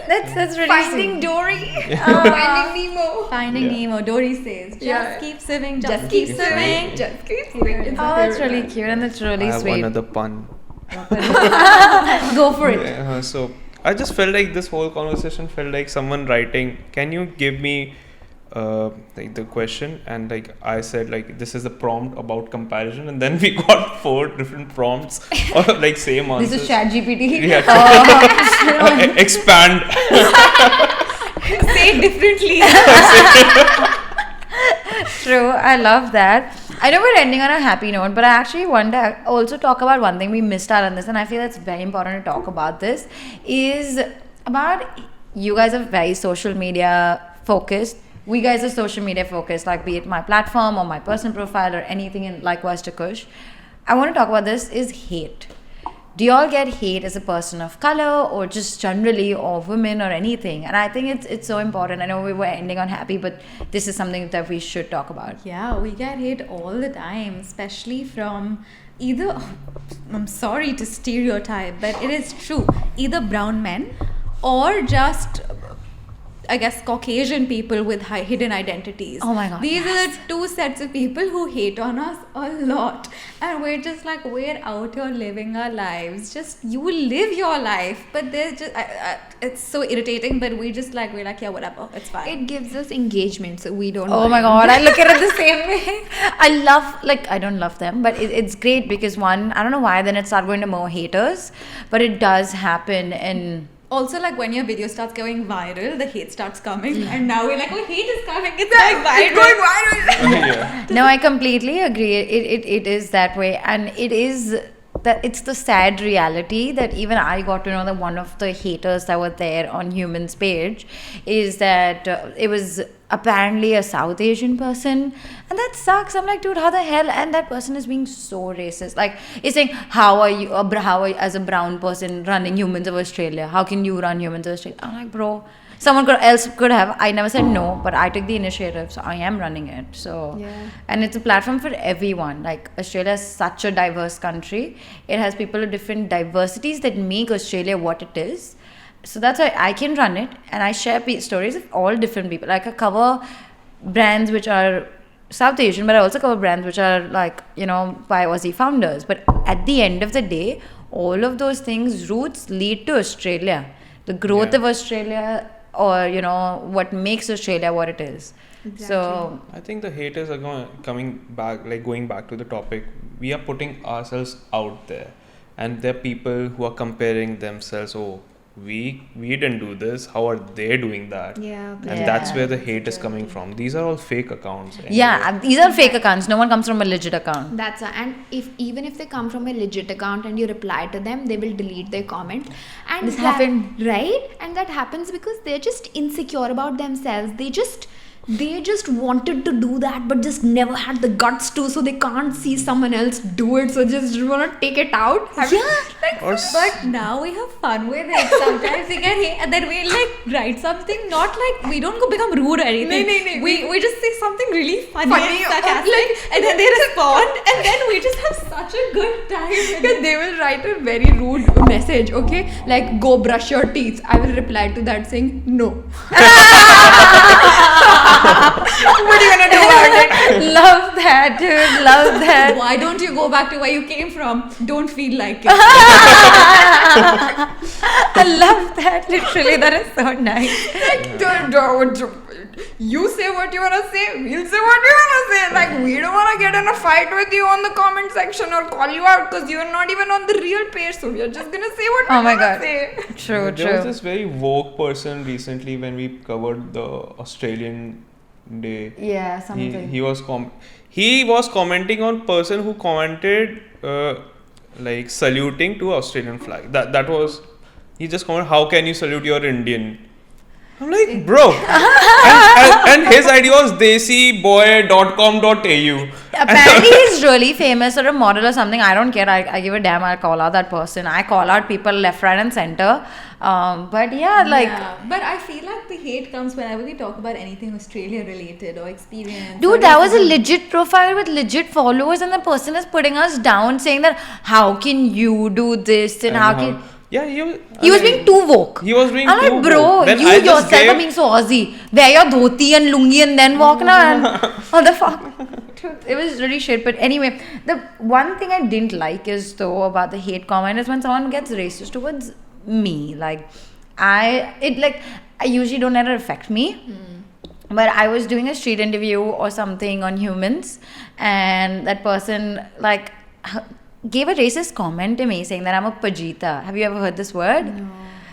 That's really
Finding
sweet.
Dory. Finding Nemo.
Finding
Yeah.
Nemo, Dory says, just
Yeah.
keep swimming,
Just
keep
keep
swimming.
Just keep swimming.
Oh, that's really cute and that's
I
really
have
sweet.
another pun.
Go for it.
Yeah, so I just felt like this whole conversation felt like someone writing, can you give me like the question, and like I said, like this is the prompt about comparison, and then we got 4 different prompts or like same answers.
This is ChatGPT.
Yeah. Expand.
Say it differently.
True, I love that. I know we're ending on a happy note, but I actually want to also talk about one thing we missed out on this, and I feel it's very important to talk about this, is about, you guys are very social media focused. We guys are social media focused, like be it my platform or my personal profile or anything, and likewise to Kush. I want to talk about this, is hate. Do y'all get hate as a person of color, or just generally, or women, or anything? And I think it's so important. I know we were ending on happy, but this is something that we should talk about.
Yeah, we get hate all the time, especially from either, I'm sorry to stereotype, but it is true, either brown men or just, I guess, Caucasian people with hidden identities.
Oh my God,
These
yes.
are the 2 sets of people who hate on us a lot. And we're just like, we're out here living our lives. Just, you will live your life. But there's just, it's so irritating, but we're like, yeah, whatever, it's fine.
It gives us engagement, so we don't.
Oh my God, I look at it the same way. I don't love them, but it's great because one, I don't know why, then it started going to more haters, but it does happen. And
also, like when your video starts going viral, the hate starts coming, and now we're like, oh, hate is coming, it's going viral.
Yeah.
no, I completely agree. It is that way, and it is that it's the sad reality that even I got to know that one of the haters that were there on Human's page is that it was apparently a South Asian person, and that sucks. I'm like, dude, how the hell? And that person is being so racist. Like, he's saying, how are you as a brown person running Humans of Australia? How can you run Humans of Australia? I'm like, bro, Someone else could have. I never said no, but I took the initiative, so I am running it. So, and it's a platform for everyone. Like Australia is such a diverse country. It has people of different diversities that make Australia what it is. So that's why I can run it, and I share stories of all different people. Like I cover brands which are South Asian, but I also cover brands which are like, you know, by Aussie founders. But at the end of the day, all of those things roots lead to Australia, the growth of Australia, or you know what makes Australia what it is.
Exactly.
So
I think the haters are going back to the topic. We are putting ourselves out there, and there are people who are comparing themselves. Oh, we didn't do this. How are they doing that? And that's where the hate is coming from. These are all fake accounts. Anyway.
yeah, these are fake accounts. No one comes from a legit account.
And even if they come from a legit account and you reply to them, they will delete their comment. And
This happened.
right? And that happens because they're just insecure about themselves. They just wanted to do that, but just never had the guts to, so they can't see someone else do it, so just want to take it out.
But now we have fun with it. Sometimes we get hate, and then we like write something. Not like we don't go become rude or anything.
No.
We just say something really funny and sarcastic, and then they respond, and then we just have such a good time.
Yeah, they will write a very rude message, okay? Like, go brush your teeth. I will reply to that saying, no. What are you gonna do about it?
Love that, dude. Love that.
Why don't you go back to where you came from? Don't feel like it.
I love that. Literally, that is so nice.
You say what you wanna say, we'll say what we wanna say. Like, we don't wanna get in a fight with you on the comment section or call you out because you're not even on the real page, so we're just gonna say what we wanna say.
True.
There was this very woke person recently when we covered the Australian Day.
Yeah, something.
He was commenting on person who commented like saluting to Australian flag. That was, he just commented, how can you salute your Indian? I'm like, bro. and his ID was desiboy.com.au.
Apparently he's really famous or a model or something. I don't care. I give a damn. I'll call out that person. I call out people left, right and center. But yeah, like...
Yeah, but I feel like the hate comes whenever we talk about anything Australia related or experience.
Dude, that was a legit profile with legit followers, and the person is putting us down saying that how can you do this and how can...
Yeah,
he was being too woke.
He was being
I'm
too
like, bro,
woke. Then
you
I just
yourself are being so Aussie. Wear your dhoti and lungi and then walk na. What the fuck? It was really shit. But anyway, the one thing I didn't like is though about the hate comment is when someone gets racist towards me. Like, I usually don't let it affect me. But I was doing a street interview or something on humans, and that person like gave a racist comment to me saying that I'm a pajita. Have you ever heard this word?
No.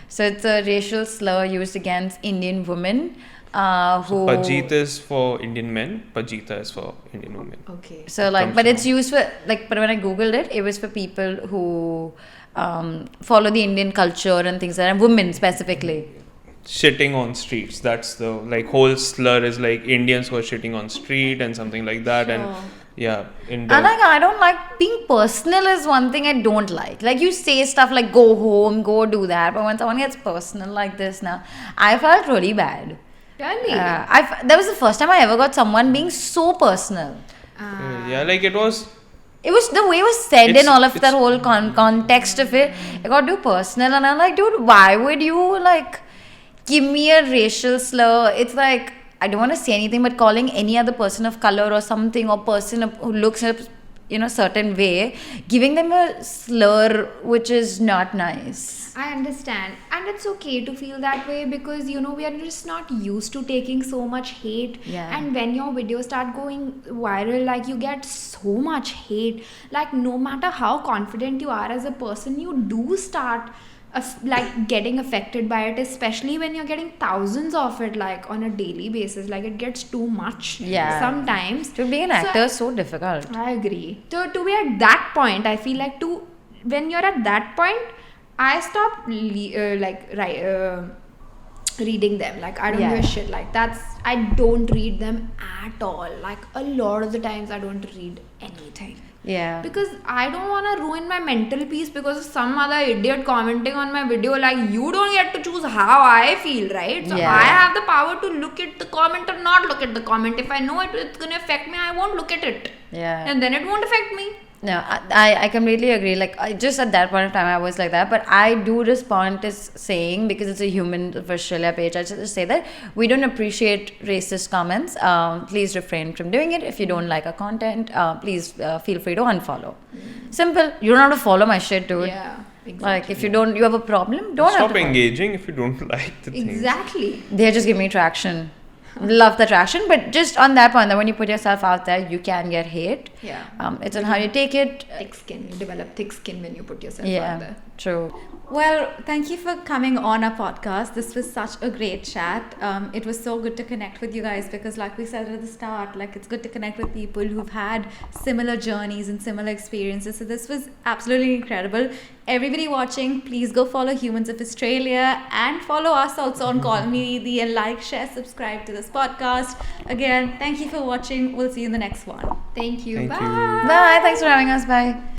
So it's a racial slur used against Indian women who...
Pajita is for Indian men, Pajita is for Indian women.
Okay.
So like, but it's used for like, but when I googled it, it was for people who follow the Indian culture and things like that, and women specifically.
Shitting on streets, that's the like whole slur is like Indians who are shitting on street and something like that.
Sure.
And yeah,
And like, I don't like being personal is one thing I don't like. Like you say stuff like go home, go do that, but when someone gets personal like this now, I felt really bad.
Really?
That was the first time I ever got someone being so personal.
yeah, like it was
The way it was said
It's-
and all of
it's-
that whole context of it, it got too personal, and I'm like, dude, why would you like give me a racial slur? It's like, I don't want to say anything, but calling any other person of color or something, or person who looks a certain way, giving them a slur which is not nice.
I understand, and it's okay to feel that way because we are just not used to taking so much hate.
Yeah.
And when your videos start going viral, like you get so much hate. Like no matter how confident you are as a person, you do start like getting affected by it, especially when you're getting thousands of it like on a daily basis. Like it gets too much.
Yeah.
Sometimes.
To be an actor is so difficult.
I agree. To be at that point, I feel like when you're at that point, I stopped reading them. Like I don't give a shit. Like I don't read them at all. Like a lot of the times I don't read anything.
Yeah.
Because I don't want to ruin my mental peace because of some other idiot commenting on my video. Like, you don't get to choose how I feel, right? So
Yeah.
I have the power to look at the comment or not look at the comment. If I know it's going to affect me, I won't look at it.
Yeah.
And then it won't affect me.
No, I completely agree. Like, just at that point of time, I was like that. But I do respond to saying, because it's a human of Australia page, I just say that we don't appreciate racist comments. Please refrain from doing it. If you don't like our content, please feel free to unfollow. Simple. You don't have to follow my shit, dude.
Yeah, exactly.
Like, if you have a problem, don't have
Stop
to follow.
engaging if you don't like the thing.
Exactly.
They just give me traction. Love the traction, but just on that point, that when you put yourself out there, you can get hate.
Yeah.
It's on how you take it.
Thick skin. You develop thick skin when you put yourself out
Yeah,
there.
true.
Well, thank you for coming on our podcast. This was such a great chat. It was so good to connect with you guys because, like we said at the start, like it's good to connect with people who've had similar journeys and similar experiences. So this was absolutely incredible. Everybody watching, please go follow Humans of Australia and follow us also on Call Me Didi and like, share, subscribe to this podcast. Again, thank you for watching. We'll see you in the next one.
Thank you.
Thank
Bye.
you.
Bye. Thanks for having us. Bye.